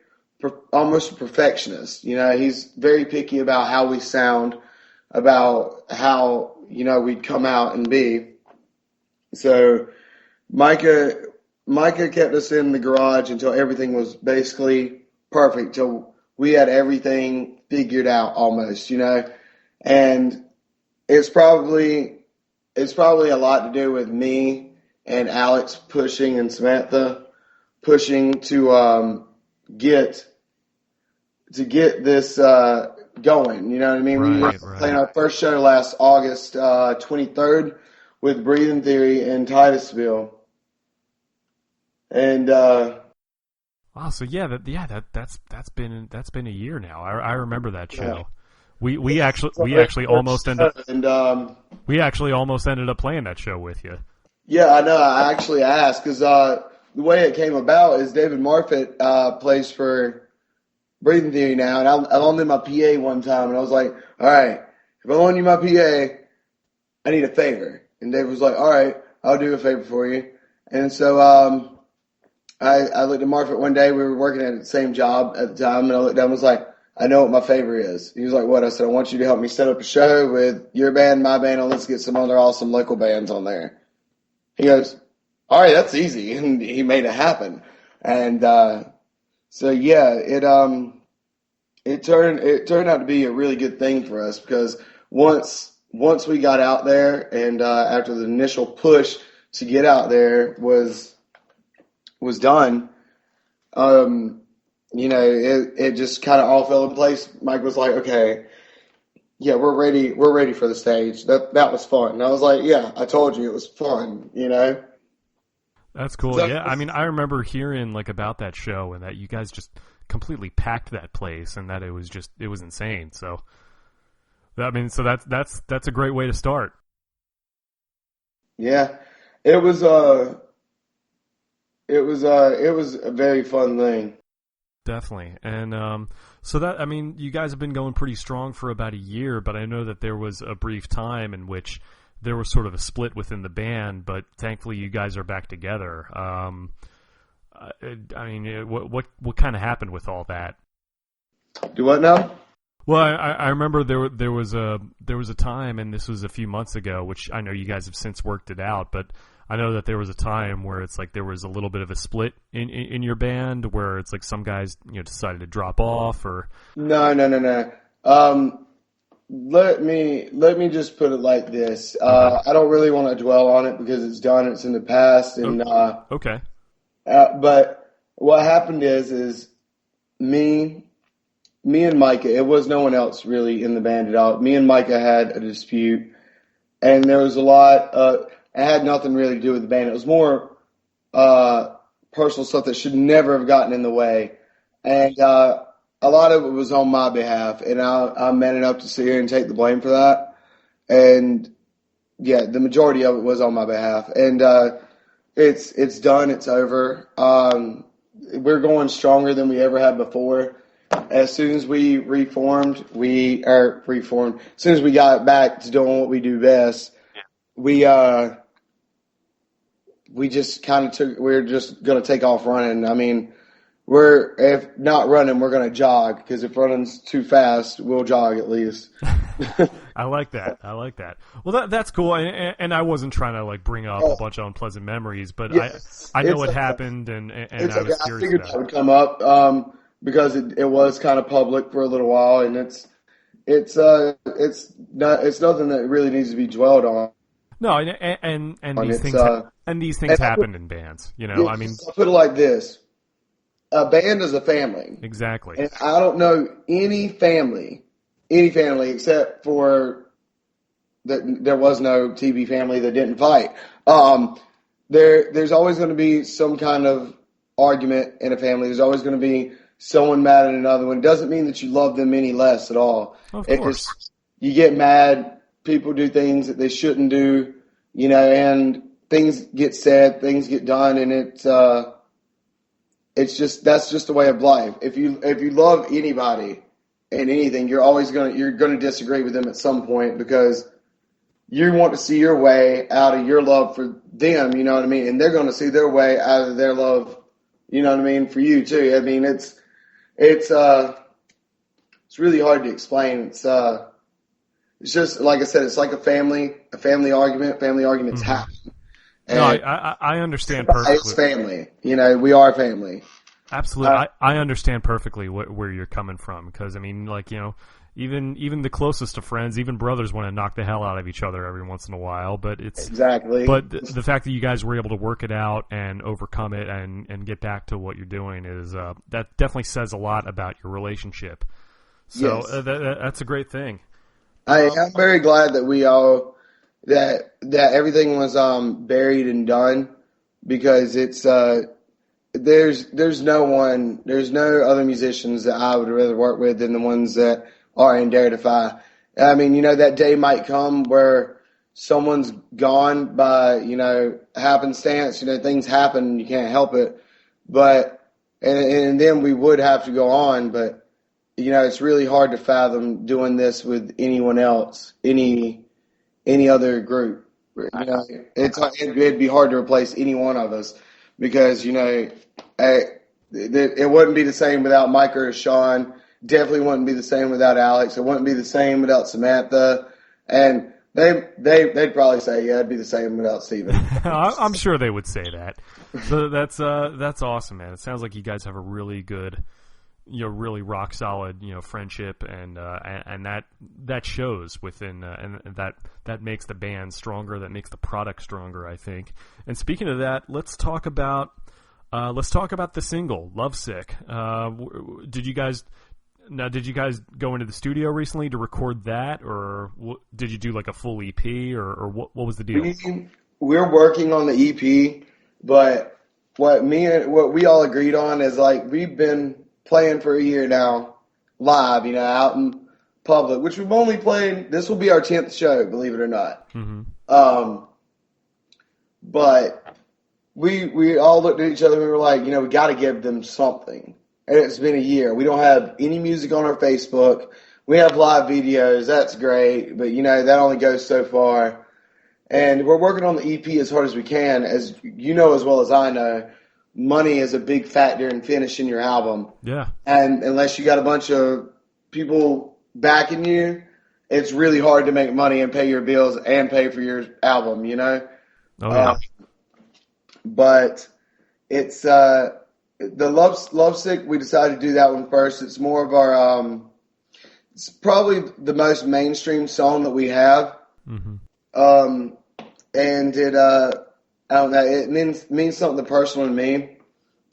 almost a perfectionist. You know, he's very picky about how we sound, about how, we'd come out and be. So Micah kept us in the garage until everything was basically perfect, till we had everything figured out almost, and it's probably a lot to do with me and Alex pushing and Samantha pushing to get this going. You know what I mean? We were playing our first show last August 23rd with Breathing Theory in Titusville, and wow. So that's been a year now. I remember that show. Yeah. We actually almost ended up playing that show with you. Yeah, I know. I actually asked because the way it came about is David Marfett plays for Breathing Theory now, and I loaned him my PA one time, and I was like, all right, if I loan you my PA, I need a favor. And David was like, all right, I'll do a favor for you. And so I looked at Marfett one day. We were working at the same job at the time, and I looked down and was like, I know what my favor is. He was like, what? I said, I want you to help me set up a show with your band, my band, and let's get some other awesome local bands on there. He goes, all right, that's easy. And he made it happen. And so yeah, it turned out to be a really good thing for us, because once we got out there, and after the initial push to get out there was done, it just kind of all fell in place. Mike was like, okay, yeah, we're ready for the stage. That was fun. And I was like, yeah, I told you it was fun, That's cool. So, Yeah, I mean, I remember hearing like about that show and that you guys just completely packed that place and that it was insane. So, I mean, so that's a great way to start. yeah, it was it was a very fun thing. Definitely. And so that, I mean, you guys have been going pretty strong for about a year, but I know that there was a brief time in which there was sort of a split within the band, but thankfully you guys are back together. I mean, what kind of happened with all that? Do what now? Well, I remember there was a time, and this was a few months ago, which I know you guys have since worked it out, but I know that there was a time where it's like there was a little bit of a split in your band where it's like some guys decided to drop off or No. Let me just put it like this. I don't really want to dwell on it because it's done. It's in the past, and okay. but what happened is me and Micah. It was no one else really in the band at all. Me and Micah had a dispute, and there was a lot. It had nothing really to do with the band. It was more personal stuff that should never have gotten in the way, and a lot of it was on my behalf, and I'm man enough to sit here and take the blame for that. And yeah, the majority of it was on my behalf, and it's done. It's over. We're going stronger than we ever had before. As soon as we reformed, as soon as we got back to doing what we do best, we just kind of we're just going to take off running. I mean, if not running, we're going to jog, because if running's too fast, we'll jog at least. I like that. Well, that's cool. And I wasn't trying to like bring up a bunch of unpleasant memories, but yes, I know what happened, and I was curious. I figured that would come up because it was kind of public for a little while, and it's nothing that really needs to be dwelled on. No, and these things happen in bands. I mean, I'll put it like this. A band is a family. Exactly. And I don't know any family except for that there was no TB family that didn't fight. There's always going to be some kind of argument in a family. There's always going to be someone mad at another one. It doesn't mean that you love them any less at all. Of course. You get mad, people do things that they shouldn't do, and things get said, things get done, and that's just the way of life. If you love anybody and anything, you're gonna disagree with them at some point because you want to see your way out of your love for them, you know what I mean? And they're gonna see their way out of their love, you know what I mean, for you too. I mean, it's really hard to explain. It's just like I said, it's like a family argument. Family arguments happen. No, I understand perfectly. It's family. We are family. Absolutely. I understand perfectly where you're coming from, because, I mean, like, even the closest of friends, even brothers want to knock the hell out of each other every once in a while, but exactly. But the fact that you guys were able to work it out and overcome it and get back to what you're doing is that definitely says a lot about your relationship. So yes. That's a great thing. I'm very glad that we all that everything was buried and done, because it's there's no other musicians that I would rather work with than the ones that are in Defy. I mean, that day might come where someone's gone by, happenstance. Things happen, you can't help it. But and then we would have to go on, but it's really hard to fathom doing this with anyone else, any other group. It'd be hard to replace any one of us, because it wouldn't be the same without Mike or Sean. Definitely wouldn't be the same without Alex. It wouldn't be the same without Samantha. And they'd probably say, yeah, it'd be the same without Steven. I'm sure they would say that. So that's awesome, man. It sounds like you guys have a really good, really rock solid, friendship, and that shows within, and that makes the band stronger. That makes the product stronger, I think. And speaking of that, let's talk about the single "Lovesick." Did you guys go into the studio recently to record that, or did you do like a full EP, or what was the deal? We're working on the EP. But what we all agreed on is like we've been playing for a year now, live, out in public, which we've only played. This will be our 10th show, believe it or not. Mm-hmm. But we all looked at each other and we were like, we got to give them something. And it's been a year. We don't have any music on our Facebook. We have live videos. That's great. But, that only goes so far. And we're working on the EP as hard as we can. As you know as well as I know, money is a big factor in finishing your album. Yeah. And unless you got a bunch of people backing you, it's really hard to make money and pay your bills and pay for your album, Oh, yeah. But it's the Lovesick, we decided to do that one first. It's more of our it's probably the most mainstream song that we have. Mm-hmm. And it I don't know, it means something personal to me.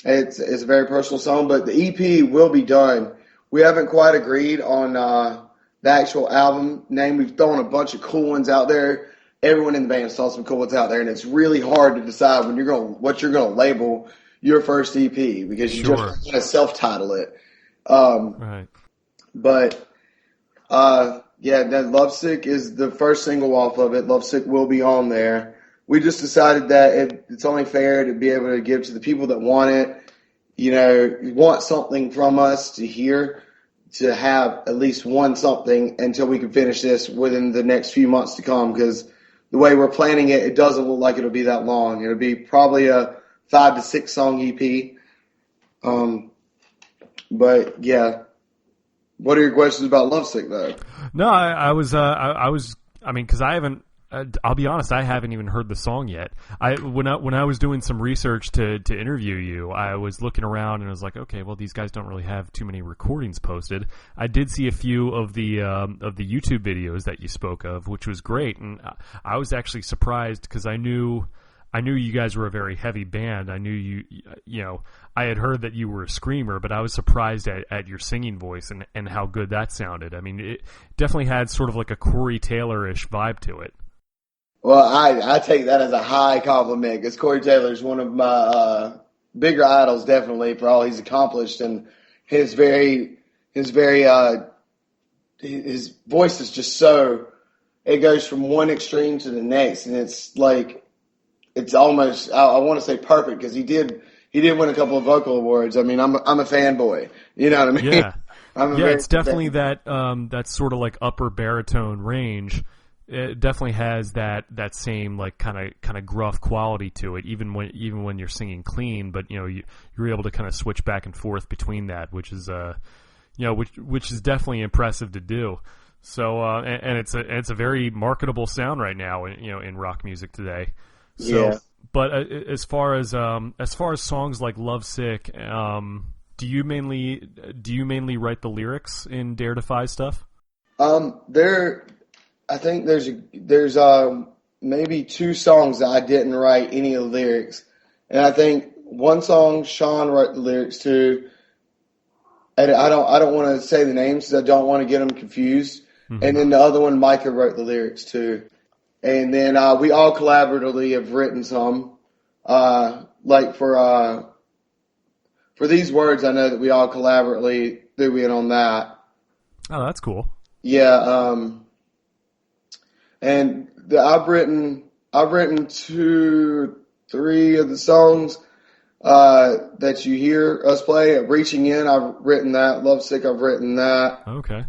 It's a very personal song, but the EP will be done. We haven't quite agreed on the actual album name. We've thrown a bunch of cool ones out there. Everyone in the band saw some cool ones out there, and it's really hard to decide what you're gonna label your first EP because you just want to self-title it. Right. But that Lovesick is the first single off of it. Lovesick will be on there. We just decided that it's only fair to be able to give to the people that want it. Want something from us to hear, to have at least one something until we can finish this within the next few months to come, because the way we're planning it, it doesn't look like it'll be that long. It'll be probably a 5 to 6 song EP. But yeah, what are your questions about Lovesick though? No, I was, because I haven't. I'll be honest, I haven't even heard the song yet. When I was doing some research to interview you, I was looking around and I was like, okay, well, these guys don't really have too many recordings posted. I did see a few of the YouTube videos that you spoke of, which was great, and I was actually surprised because I knew you guys were a very heavy band. I knew I had heard that you were a screamer, but I was surprised at your singing voice and how good that sounded. I mean, it definitely had sort of like a Corey Taylor-ish vibe to it. Well, I take that as a high compliment because Corey Taylor's one of my bigger idols, definitely, for all he's accomplished, and his voice is just so, it goes from one extreme to the next, and it's like, it's almost, I want to say perfect, because he did win a couple of vocal awards. I mean, I'm a fanboy, you know what I mean? Yeah. It's definitely that sort of like upper baritone range. It definitely has that same like kind of gruff quality to it, even when you're singing clean. But you're able to kind of switch back and forth between that, which is which is definitely impressive to do. So and it's a very marketable sound right now, in rock music today. So, yeah. But as far as songs like Lovesick, do you mainly write the lyrics in Dare Defy stuff? I think there's maybe 2 songs that I didn't write any of the lyrics, and I think one song Sean wrote the lyrics to. And I don't want to say the names because I don't want to get them confused. Mm-hmm. And then the other one Micah wrote the lyrics to, and then we all collaboratively have written some. Like for these words, I know that we all collaboratively threw in on that. Oh, that's cool. Yeah. And I've written 2, 3 of the songs that you hear us play. Reaching In, I've written that. Lovesick, I've written that. Okay.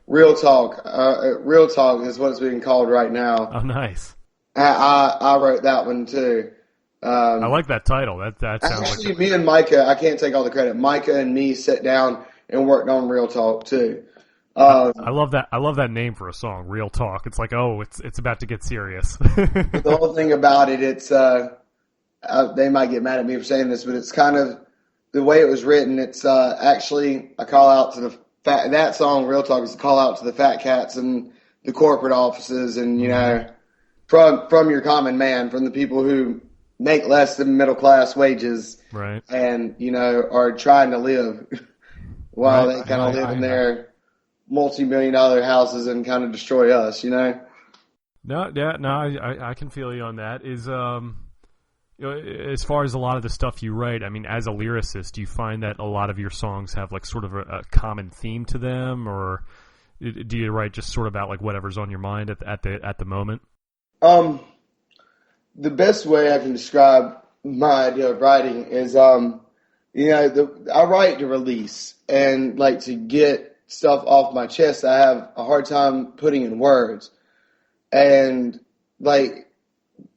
Real Talk is what it's being called right now. Oh, nice. I wrote that one too. I like that title. That sounds actually, like me and Micah, I can't take all the credit. Micah and me sat down and worked on Real Talk too. I love that. I love that name for a song, Real Talk. It's like, oh, it's about to get serious. The whole thing about it, it's they might get mad at me for saying this, but it's kind of the way it was written. It's actually a call out to the that song, Real Talk, is a call out to the fat cats and the corporate offices, and from your common man, from the people who make less than middle class wages, right? And are trying to live while they kind of live in their multi-million-dollar houses and kind of destroy us, No, yeah, no, I can feel you on that. Is you know, as far as a lot of the stuff you write, I mean, as a lyricist, do you find that a lot of your songs have like sort of a common theme to them, or do you write just sort of about like whatever's on your mind at the moment? The best way I can describe my idea of writing is, I write to release and like to get stuff off my chest. I have a hard time putting in words, and like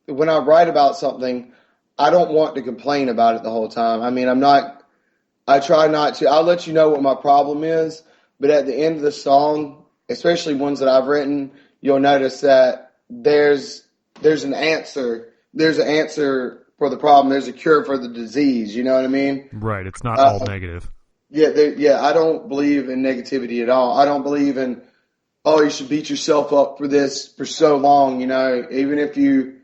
when I write about something, I don't want to complain about it the whole time. I mean, I try not to. I'll let you know what my problem is, but at the end of the song, especially ones that I've written, you'll notice that there's an answer. There's an answer for the problem. There's a cure for the disease. You know what I mean? Right. It's not all negative. Yeah. I don't believe in negativity at all. I don't believe in, oh, you should beat yourself up for this for so long. You know, even if you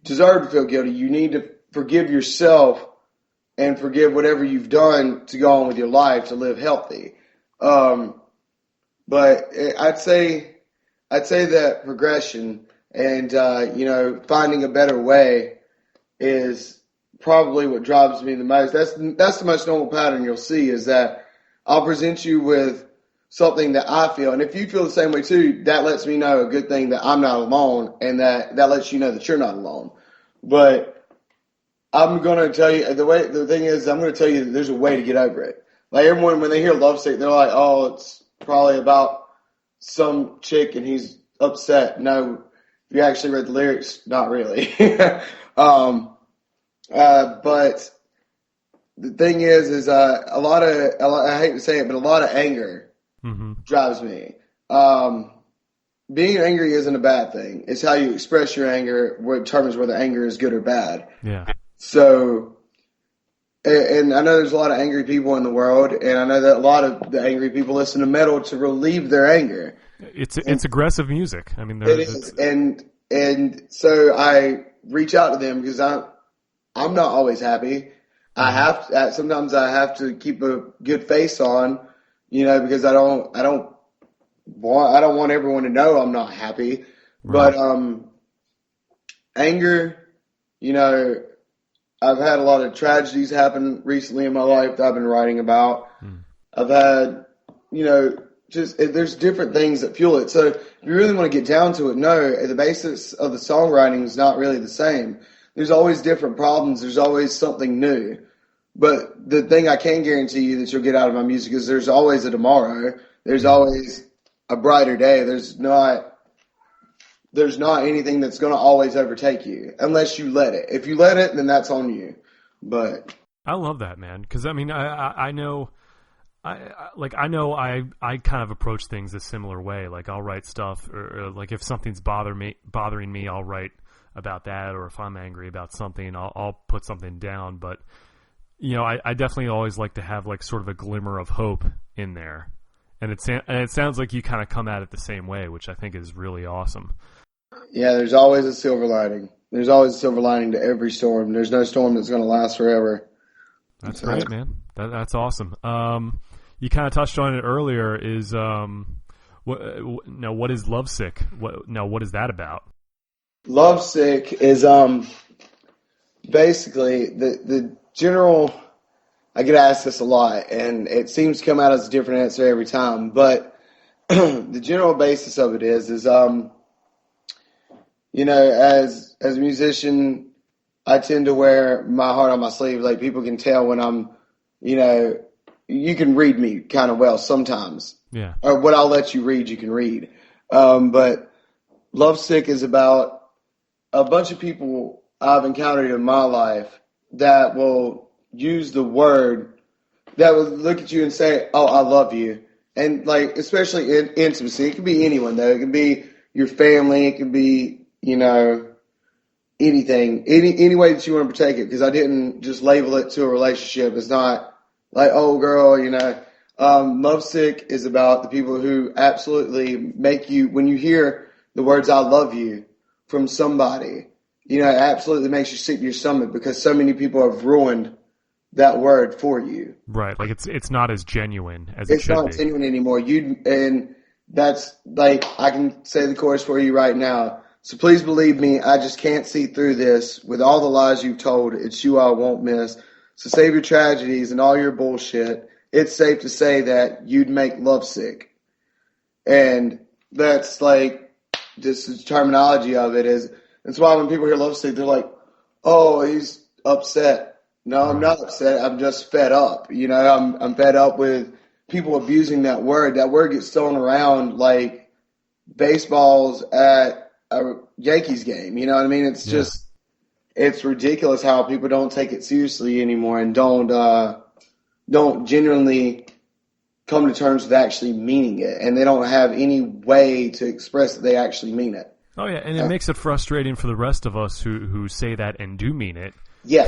deserve to feel guilty, you need to forgive yourself and forgive whatever you've done to go on with your life to live healthy. But I'd say that progression and finding a better way is probably what drives me the most. That's the most normal pattern you'll see, is that I'll present you with something that I feel, and if you feel the same way too, that lets me know a good thing that I'm not alone, and that lets you know that you're not alone. But I'm gonna tell you the thing is, I'm gonna tell you that there's a way to get over it. Like everyone, when they hear lovesick, they're like, oh, it's probably about some chick and he's upset. No, if you actually read the lyrics, not really. But the thing is a lot of, I hate to say it, but a lot of anger drives me. Being angry isn't a bad thing. It's how you express your anger what determines whether anger is good or bad. Yeah. So, and I know there's a lot of angry people in the world, and I know that a lot of the angry people listen to metal to relieve their anger. It's aggressive music. I mean, it is, and so I reach out to them because I'm not always happy. Sometimes I have to keep a good face on, because I don't want everyone to know I'm not happy. Right. But anger, I've had a lot of tragedies happen recently in my life that I've been writing about. I've had, there's different things that fuel it. So if you really want to get down to it, no, the basis of the songwriting is not really the same. There's always different problems. There's always something new. But the thing I can guarantee you that you'll get out of my music is there's always a tomorrow. There's always a brighter day. There's not anything that's going to always overtake you unless you let it. If you let it, then that's on you. But I love that, man, because I mean I know I kind of approach things a similar way. Like I'll write stuff, or like if something's bothering me, I'll write about that. Or if I'm angry about something, I'll put something down. But I definitely always like to have like sort of a glimmer of hope in there. And it sounds like you kind of come at it the same way, which I think is really awesome. Yeah, there's always a silver lining. There's always a silver lining to every storm. There's no storm that's going to last forever. That's right, man. That's awesome. You kind of touched on it earlier. Is what is Lovesick? What is that about? Lovesick is basically the general. I get asked this a lot, and it seems to come out as a different answer every time. But the general basis of it is as a musician, I tend to wear my heart on my sleeve. Like people can tell when I'm, you can read me kind of well sometimes. Yeah. Or what I'll let you read, you can read. But Lovesick is about a bunch of people I've encountered in my life that will use the word, that will look at you and say, "Oh, I love you," and like especially in intimacy. It can be anyone though. It can be your family. It can be anything, any way that you want to partake it. Because I didn't just label it to a relationship. It's not like, oh girl, Lovesick is about the people who absolutely make you, when you hear the words "I love you" from somebody, it absolutely makes you sick to your stomach because so many people have ruined that word for you. Right, like it's not as genuine as it should be. It's not genuine anymore. And that's like, I can say the chorus for you right now. So please believe me, I just can't see through this. With all the lies you've told, it's you I won't miss. So save your tragedies and all your bullshit. It's safe to say that you'd make love sick. And that's like, just the terminology of it is, that's why when people hear love sick, they're like, oh, he's upset. No, I'm not upset. I'm just fed up. You know, I'm fed up with people abusing that word. That word gets thrown around like baseballs at a Yankees game. You know what I mean? It's just, it's ridiculous how people don't take it seriously anymore and don't genuinely come to terms with actually meaning it, and they don't have any way to express that they actually mean it. Oh yeah, and it makes it frustrating for the rest of us who say that and do mean it. Yeah,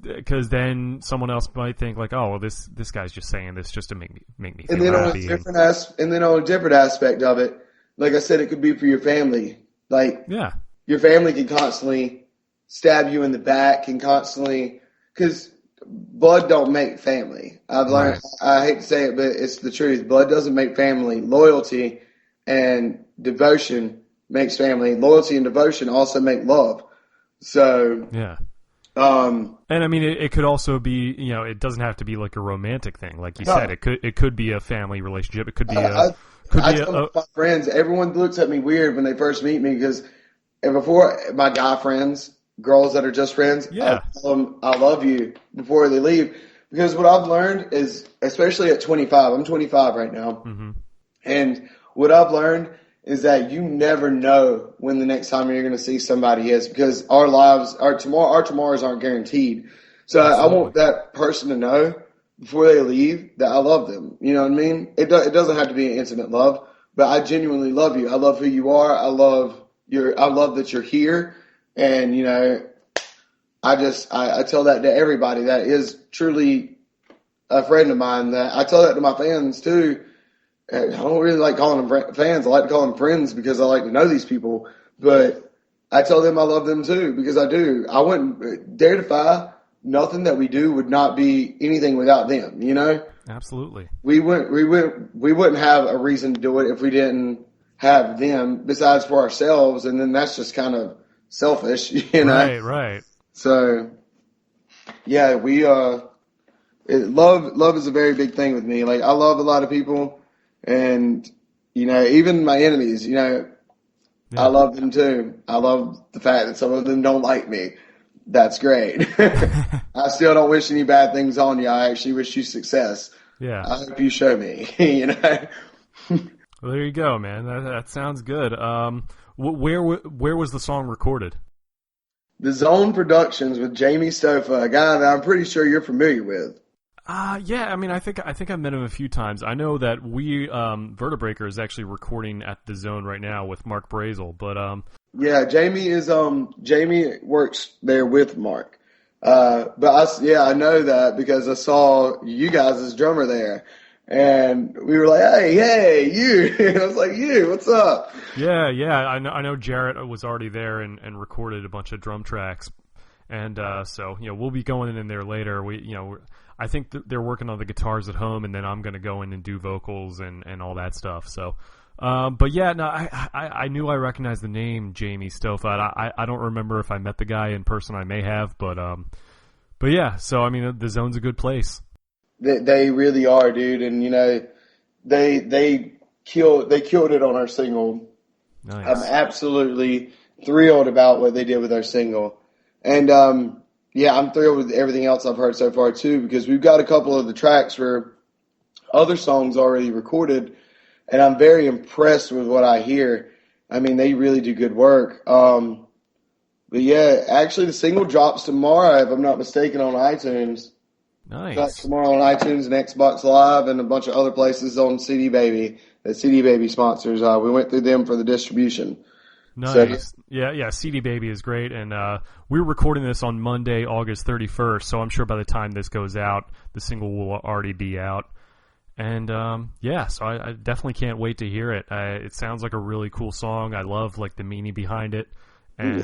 because then someone else might think like, oh, well, this guy's just saying this just to make me feel and then happy. And then on a different aspect of it, like I said, it could be for your family. Like, your family can constantly stab you in the back, and constantly, because blood don't make family. I've learned. I hate to say it, but it's the truth. Blood doesn't make family. Loyalty and devotion makes family. Loyalty and devotion also make love. So and I mean, it could also be, you know, it doesn't have to be like a romantic thing, like you said. It could be a family relationship. It could be I tell my friends, everyone looks at me weird when they first meet me, because before, my guy friends, girls that are just friends, I tell them I love you before they leave. Because what I've learned is, especially at 25, I'm 25 right now, and what I've learned is that you never know when the next time you're going to see somebody is, because our tomorrows aren't guaranteed. So I want that person to know before they leave that I love them. You know what I mean? It doesn't have to be an intimate love, but I genuinely love you. I love who you are. I love that you're here. And, you know, I tell that to everybody that is truly a friend of mine. That I tell that to my fans too. I don't really like calling them fans. I like to call them friends because I like to know these people. But I tell them I love them too, because I do. I wouldn't dare defy. Nothing that we do would not be anything without them. You know. Absolutely. We wouldn't have a reason to do it if we didn't have them. Besides for ourselves, and then that's just kind of selfish, you know. Right. So, yeah, love is a very big thing with me. Like, I love a lot of people, and, you know, even my enemies, you know, I love them too. I love the fact that some of them don't like me. That's great. I still don't wish any bad things on you. I actually wish you success. Yeah. I hope you show me, you know. Well, there you go, man. That sounds good. Where was the song recorded? The Zone Productions with Jamie Stofa, a guy that I'm pretty sure you're familiar with. Yeah. I mean, I think I've met him a few times. I know that Vertebraker is actually recording at the Zone right now with Mark Brazel, but yeah, Jamie works there with Mark. But I know that because I saw you guys as drummer there. And we were like, hey, you. And I was like, you, what's up? Yeah. I know Jarrett was already there and recorded a bunch of drum tracks. And so, you know, we'll be going in there later. I think they're working on the guitars at home, and then I'm going to go in and do vocals and all that stuff. So, but yeah, no, I knew I recognized the name Jamie Stofa. I don't remember if I met the guy in person. I may have, but yeah. So I mean, the Zone's a good place. They really are, dude, and you know, they killed it on our single. Nice. I'm absolutely thrilled about what they did with our single, and I'm thrilled with everything else I've heard so far too, because we've got a couple of the tracks for other songs already recorded, and I'm very impressed with what I hear. I mean, they really do good work. But yeah, actually, the single drops tomorrow, if I'm not mistaken, on iTunes. Nice. Tomorrow on iTunes and Xbox Live and a bunch of other places on CD Baby that CD Baby sponsors. We went through them for the distribution. Nice. So, yeah. CD Baby is great, and we're recording this on Monday, August 31st. So I'm sure by the time this goes out, the single will already be out. And so I definitely can't wait to hear it. It sounds like a really cool song. I love like the meaning behind it, and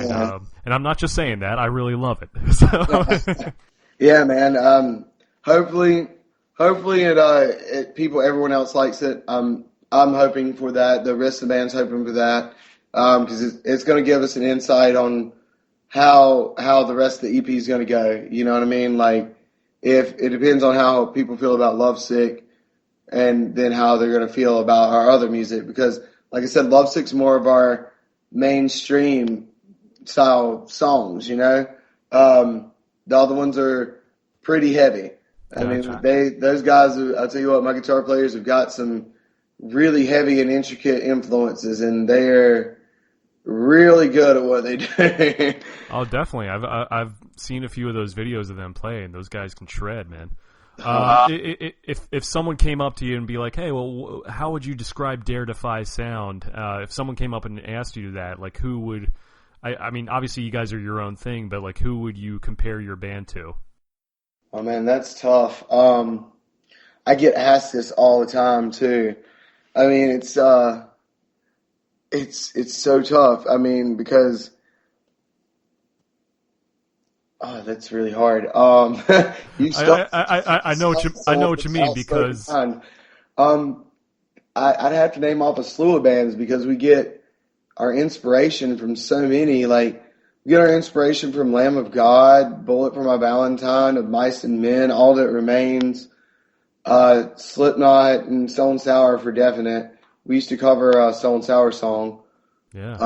I'm not just saying that. I really love it. So. Yeah, Hopefully, everyone else likes it. I'm I'm hoping for that. The rest of the band's hoping for that because it's going to give us an insight on how the rest of the EP is going to go. You know what I mean? Like, if it depends on how people feel about Lovesick, and then how they're going to feel about our other music. Because, like I said, Lovesick's more of our mainstream style songs. You know, the other ones are pretty heavy. I mean, those guys. I'll tell you what, my guitar players have got some really heavy and intricate influences, and they're really good at what they do. Oh, definitely. I've seen a few of those videos of them play, and those guys can shred, man. If someone came up to you and be like, "Hey, well, how would you describe Defy's sound?" If someone came up and asked you that, like, who would? I mean, obviously you guys are your own thing, but like, who would you compare your band to? Oh man, that's tough. I get asked this all the time too. I mean, it's so tough. I mean, because that's really hard. I know what you mean because I'd have to name off a slew of bands because we get our inspiration from so many. Like, we get our inspiration from Lamb of God, Bullet for My Valentine, Of Mice and Men, All That Remains, Slipknot, and Stone Sour for definite. We used to cover a Stone Sour song. Yeah.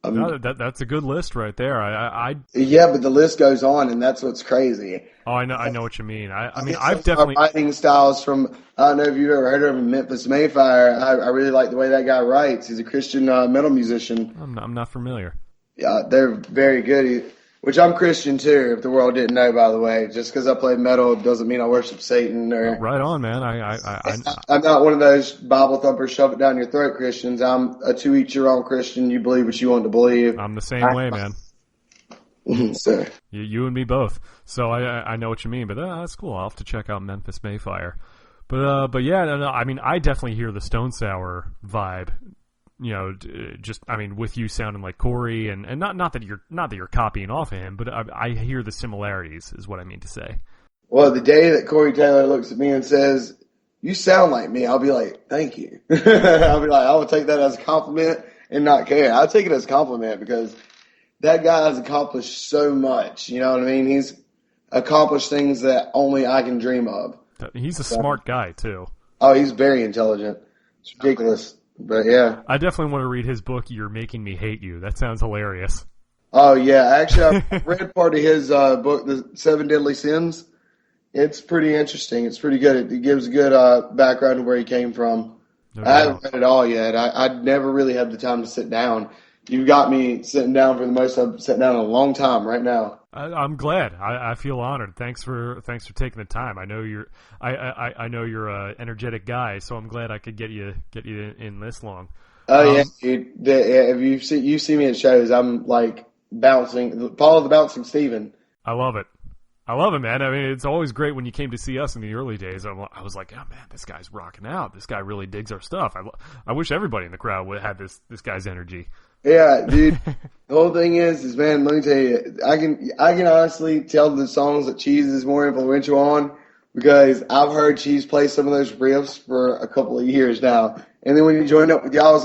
That's a good list right there. Yeah, but the list goes on, and that's what's crazy. Oh, I know what you mean. I mean, I've definitely writing styles from. I don't know if you've ever heard of Memphis Mayfire. I really like the way that guy writes. He's a Christian metal musician. I'm not familiar. Yeah, they're very good. Which I'm Christian too. If the world didn't know, by the way, just because I play metal doesn't mean I worship Satan. Or right on, man. I'm not one of those Bible thumpers, shove it down your throat Christians. I'm a to each your own Christian. You believe what you want to believe. I'm the same way, man. So you and me both. So I know what you mean, but that's cool. I'll have to check out Memphis Mayfire. But yeah, no, I mean, I definitely hear the Stone Sour vibe. You know, just I mean, with you sounding like Corey, and not that you're copying off of him, but I hear the similarities, is what I mean to say. Well, the day that Corey Taylor looks at me and says, "You sound like me," I'll be like, "Thank you." I'll be like, I will take that as a compliment and not care. I'll take it as a compliment because that guy has accomplished so much. You know what I mean? He's accomplished things that only I can dream of. He's a smart guy too. Oh, he's very intelligent. It's ridiculous. But yeah, I definitely want to read his book, You're Making Me Hate You. That sounds hilarious. Oh yeah, actually I read part of his book, The 7 Deadly Sins. It's pretty interesting. It's pretty good. It gives a good background of where he came from. No I haven't read it all yet. I never really had the time to sit down. You've got me sitting down for the most I've sat down in a long time right now. I'm glad. I feel honored. Thanks for taking the time. I know you're a energetic guy, so I'm glad I could get you in this long. Oh yeah, dude. If you see me at shows, I'm like bouncing. Follow the bouncing Steven. I love it. I love it, man. I mean, it's always great when you came to see us in the early days. I was like, oh man, this guy's rocking out. This guy really digs our stuff. I wish everybody in the crowd would have this guy's energy. Yeah, dude. The whole thing is man, let me tell you, I can honestly tell the songs that Cheese is more influential on because I've heard Cheese play some of those riffs for a couple of years now. And then when he joined up with y'all,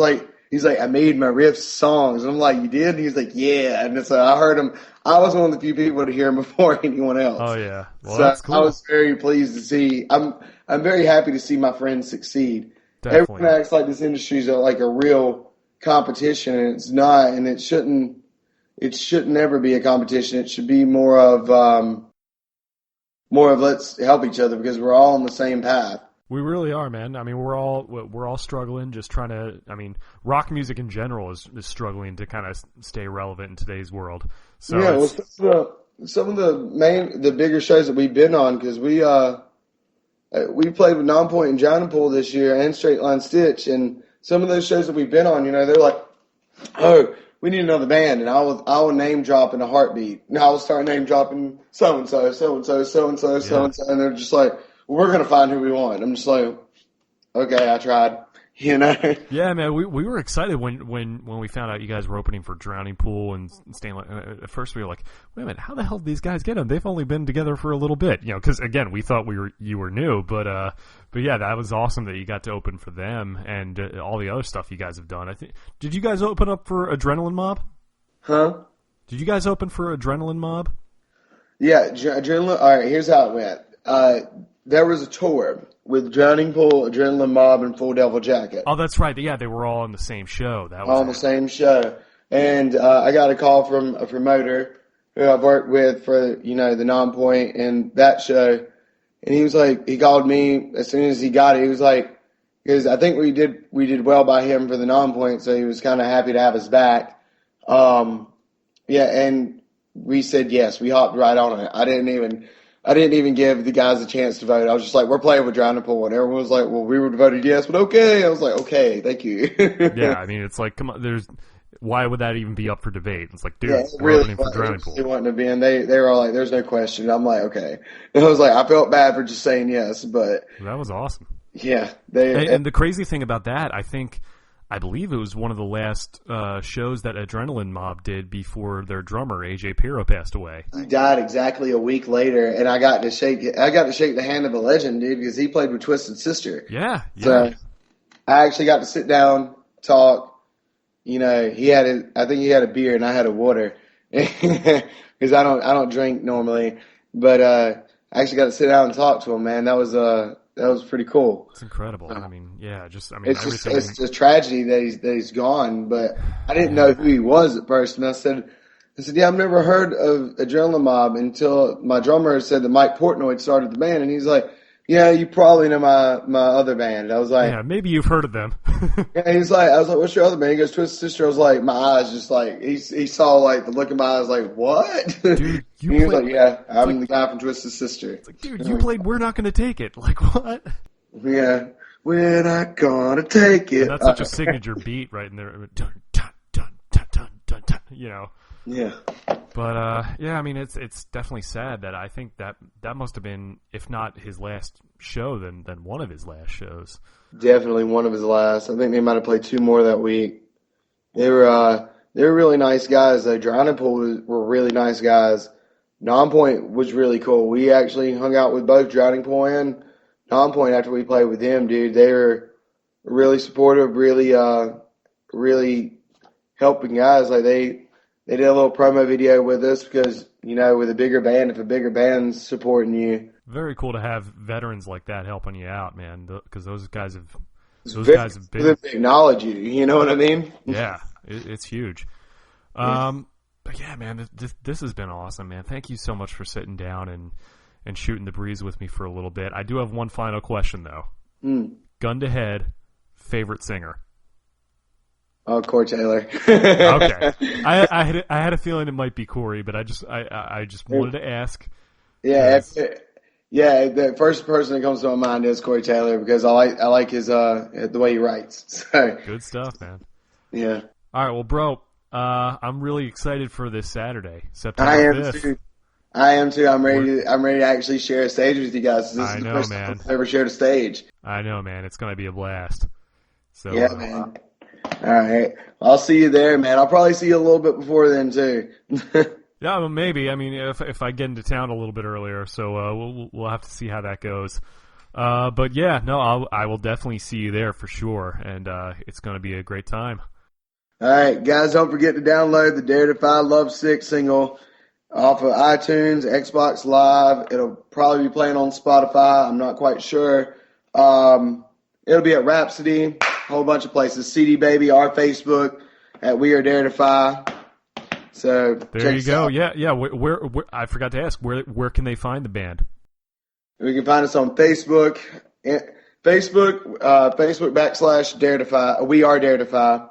he's like, I made my riff songs. And I'm like, you did? And he's like, yeah. And so I heard him. I was one of the few people to hear him before anyone else. Oh yeah, well, so that's cool. I was very pleased to see. I'm very happy to see my friends succeed. Definitely. Everyone acts like this industry is like a real competition, and it's not. And it shouldn't never be a competition. It should be more of let's help each other because we're all on the same path. We really are, man. I mean, we're all struggling, just trying to. I mean, rock music in general is struggling to kind of stay relevant in today's world. So yeah, well, some of the bigger shows that we've been on because we played with Nonpoint and Giant Pool this year and Straight Line Stitch, and some of those shows that we've been on, they're like, oh, we need another band, and I will name drop in a heartbeat. And I will start name dropping so and so, so and so, so and so, so and so, and they're just like, well, we're gonna find who we want. I'm just like, okay, I tried. you know. Yeah, man, we were excited when we found out you guys were opening for Drowning Pool and Stanley. At first, we were like, "Wait a minute, how the hell did these guys get them? They've only been together for a little bit, you know." Because again, we thought you were new, but yeah, that was awesome that you got to open for them and all the other stuff you guys have done. I think did you guys open up for Adrenaline Mob? Huh? Did you guys open for Adrenaline Mob? Yeah, Adrenaline. All right, here's how it went. There was a tour with Drowning Pool, Adrenaline Mob, and Full Devil Jacket. Oh, that's right. Yeah, they were all on the same show. That was all on the same show. And I got a call from a promoter who I've worked with for, the Non-Point and that show. And he was like, he called me as soon as he got it. He was like, because I think we did well by him for the Non-Point, so he was kind of happy to have us back. Yeah, and we said yes. We hopped right on it. I didn't even give the guys a chance to vote. I was just like, we're playing with Drowning Pool. And everyone was like, well, we would have voted yes, but okay. I was like, okay, thank you. Yeah, I mean, it's like, come on, why would that even be up for debate? It's like, dude, yeah, we're really opening for Drowning Pool. It wouldn't have been. They were all like, there's no question. I'm like, okay. And I was like, I felt bad for just saying yes, but. That was awesome. Yeah. And the crazy thing about that, I believe it was one of the last shows that Adrenaline Mob did before their drummer AJ Pirro passed away. He died exactly a week later, and I got to shake the hand of a legend, dude, because he played with Twisted Sister. Yeah. So I actually got to sit down, talk. I think he had a beer and I had a water, because I don't drink normally. But I actually got to sit down and talk to him, man. That was pretty cool. It's incredible. I mean, yeah, it's everything. It's a tragedy that he's gone, but I didn't know who he was at first. And I said, yeah, I've never heard of Adrenaline Mob until my drummer said that Mike Portnoy started the band. And he's like, yeah, you probably know my other band. I was like, yeah, maybe you've heard of them. Yeah, I was like, what's your other band? He goes, Twisted Sister. I was like, my eyes just like, he saw like the look in my eyes like, what? Dude, he was like, yeah, I'm the guy from Twisted Sister. It's like, dude, you played We're Not Gonna Take It. Like, what? Yeah, we're not gonna take it. And that's such a signature beat right in there. Dun, dun, dun, dun, dun, dun, dun, Yeah. But, yeah, I mean, it's definitely sad that I think that must have been, if not his last show, then one of his last shows. Definitely one of his last. I think they might have played two more that week. They were really nice guys, though. Drowning Pool were really nice guys. Non-Point was really cool. We actually hung out with both Drowning Pool and Non-Point after we played with them, dude. They were really supportive, really helping guys. Like they did a little promo video with us because, with a bigger band, if a bigger band's supporting you. Very cool to have veterans like that helping you out, man, because those guys have been. They acknowledge you, you know what I mean? Yeah, it's huge. But yeah, man, this has been awesome, man. Thank you so much for sitting down and shooting the breeze with me for a little bit. I do have one final question, though. Gun to head, favorite singer? Oh, Corey Taylor. Okay, I had a feeling it might be Corey, but I just wanted to ask. Yeah, the first person that comes to my mind is Corey Taylor because I like his the way he writes. So. Good stuff, man. Yeah. All right, well, bro, I'm really excited for this Saturday, September 5th. I am too. I'm ready to actually share a stage with you guys. This is the first time I've ever shared a stage. I know, man. It's gonna be a blast. So yeah, man. All right, I'll see you there, man. I'll probably see you a little bit before then too. Yeah, well, maybe. I mean, if I get into town a little bit earlier, so we'll have to see how that goes. But yeah, no, I will definitely see you there for sure, and it's going to be a great time. All right, guys, don't forget to download the Dare Defy Love Sick single off of iTunes, Xbox Live. It'll probably be playing on Spotify. I'm not quite sure. It'll be at Rhapsody, a whole bunch of places. CD Baby, our Facebook at We Are Dare Defy. So there you go. Yeah. Where I forgot to ask where can they find the band? You can find us on Facebook, Facebook / Dare Defy. We Are Dare Defy.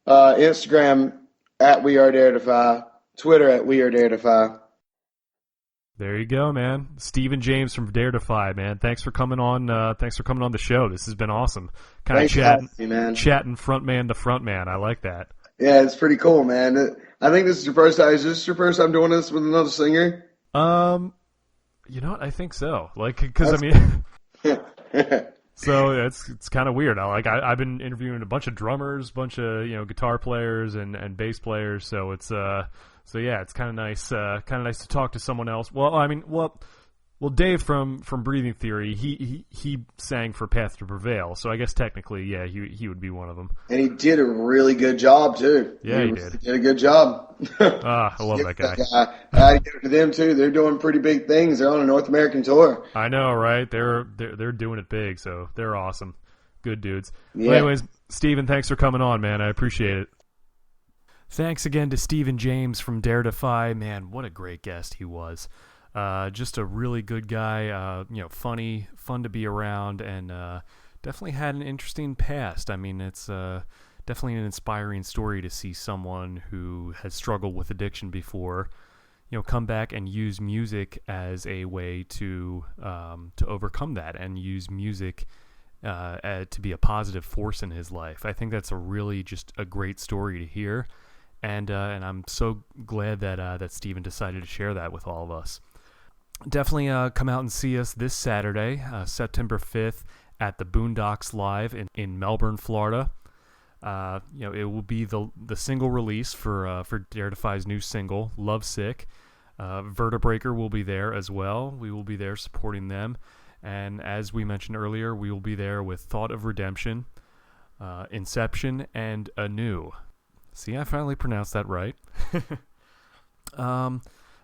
Instagram at We Are Dare Defy. Twitter at We Are Dare Defy. There you go, man. Steve and James from Dare Defy, man. Thanks for coming on. Thanks for coming on the show. This has been awesome. Kind of chatting frontman to frontman. I like that. Yeah, it's pretty cool, man. I think this is your first time. Is this your first time doing this with another singer? You know what? I think so. Like, because I mean, So it's kind of weird. I've been interviewing a bunch of drummers, bunch of guitar players and bass players. So it's yeah, it's kind of nice to talk to someone else. Well, Dave from Breathing Theory, he sang for Path to Prevail. So I guess technically, yeah, he would be one of them. And he did a really good job too. Yeah, he did. He did a good job. I love that guy. I had to give it to them too. They're doing pretty big things. They're on a North American tour. I know, right? They're doing it big, so they're awesome. Good dudes. Yeah. Well, anyways, Steven, thanks for coming on, man. I appreciate it. Thanks again to Stephen James from Defy. Man, what a great guest he was. Just a really good guy, funny, fun to be around, and definitely had an interesting past. I mean, it's definitely an inspiring story to see someone who has struggled with addiction before, come back and use music as a way to overcome that, and use music to be a positive force in his life. I think that's just a great story to hear, and I'm so glad that Stephen decided to share that with all of us. Definitely come out and see us this Saturday, September 5th, at the Boondocks Live in Melbourne, Florida. It will be the single release for Dare Defy's new single, Lovesick. Vertebreaker will be there as well. We will be there supporting them. And as we mentioned earlier, we will be there with Thought of Redemption, Inception, and Anew. See, I finally pronounced that right.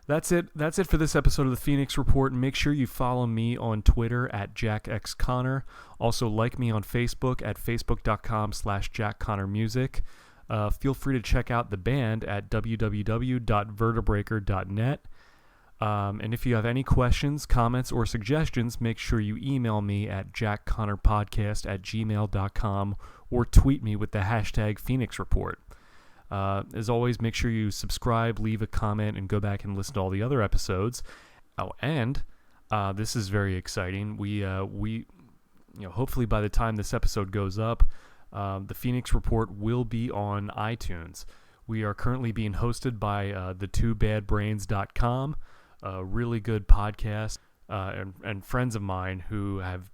That's it for this episode of the Phoenix Report. Make sure you follow me on Twitter at jackxconnor. Also like me on Facebook at facebook.com/jackconnormusic. Feel free to check out the band at www.vertebreaker.net. And if you have any questions, comments, or suggestions, make sure you email me at jackconnorpodcast@gmail.com or tweet me with the hashtag Phoenix Report. As always, make sure you subscribe, leave a comment, and go back and listen to all the other episodes. Oh, and this is very exciting. We hopefully by the time this episode goes up, the Phoenix Report will be on iTunes. We are currently being hosted by the2badbrains.com, a really good podcast, and friends of mine who have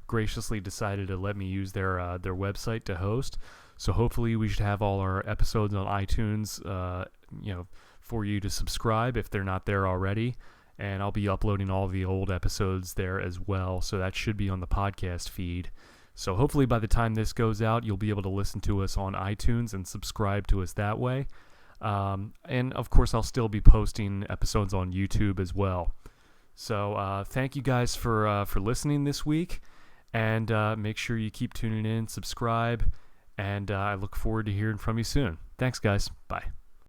graciously decided to let me use their website to host. So hopefully we should have all our episodes on iTunes, for you to subscribe if they're not there already. And I'll be uploading all the old episodes there as well. So that should be on the podcast feed. So hopefully by the time this goes out, you'll be able to listen to us on iTunes and subscribe to us that way. And of course, I'll still be posting episodes on YouTube as well. So thank you guys for listening this week. And make sure you keep tuning in, subscribe. And I look forward to hearing from you soon. Thanks, guys. Bye.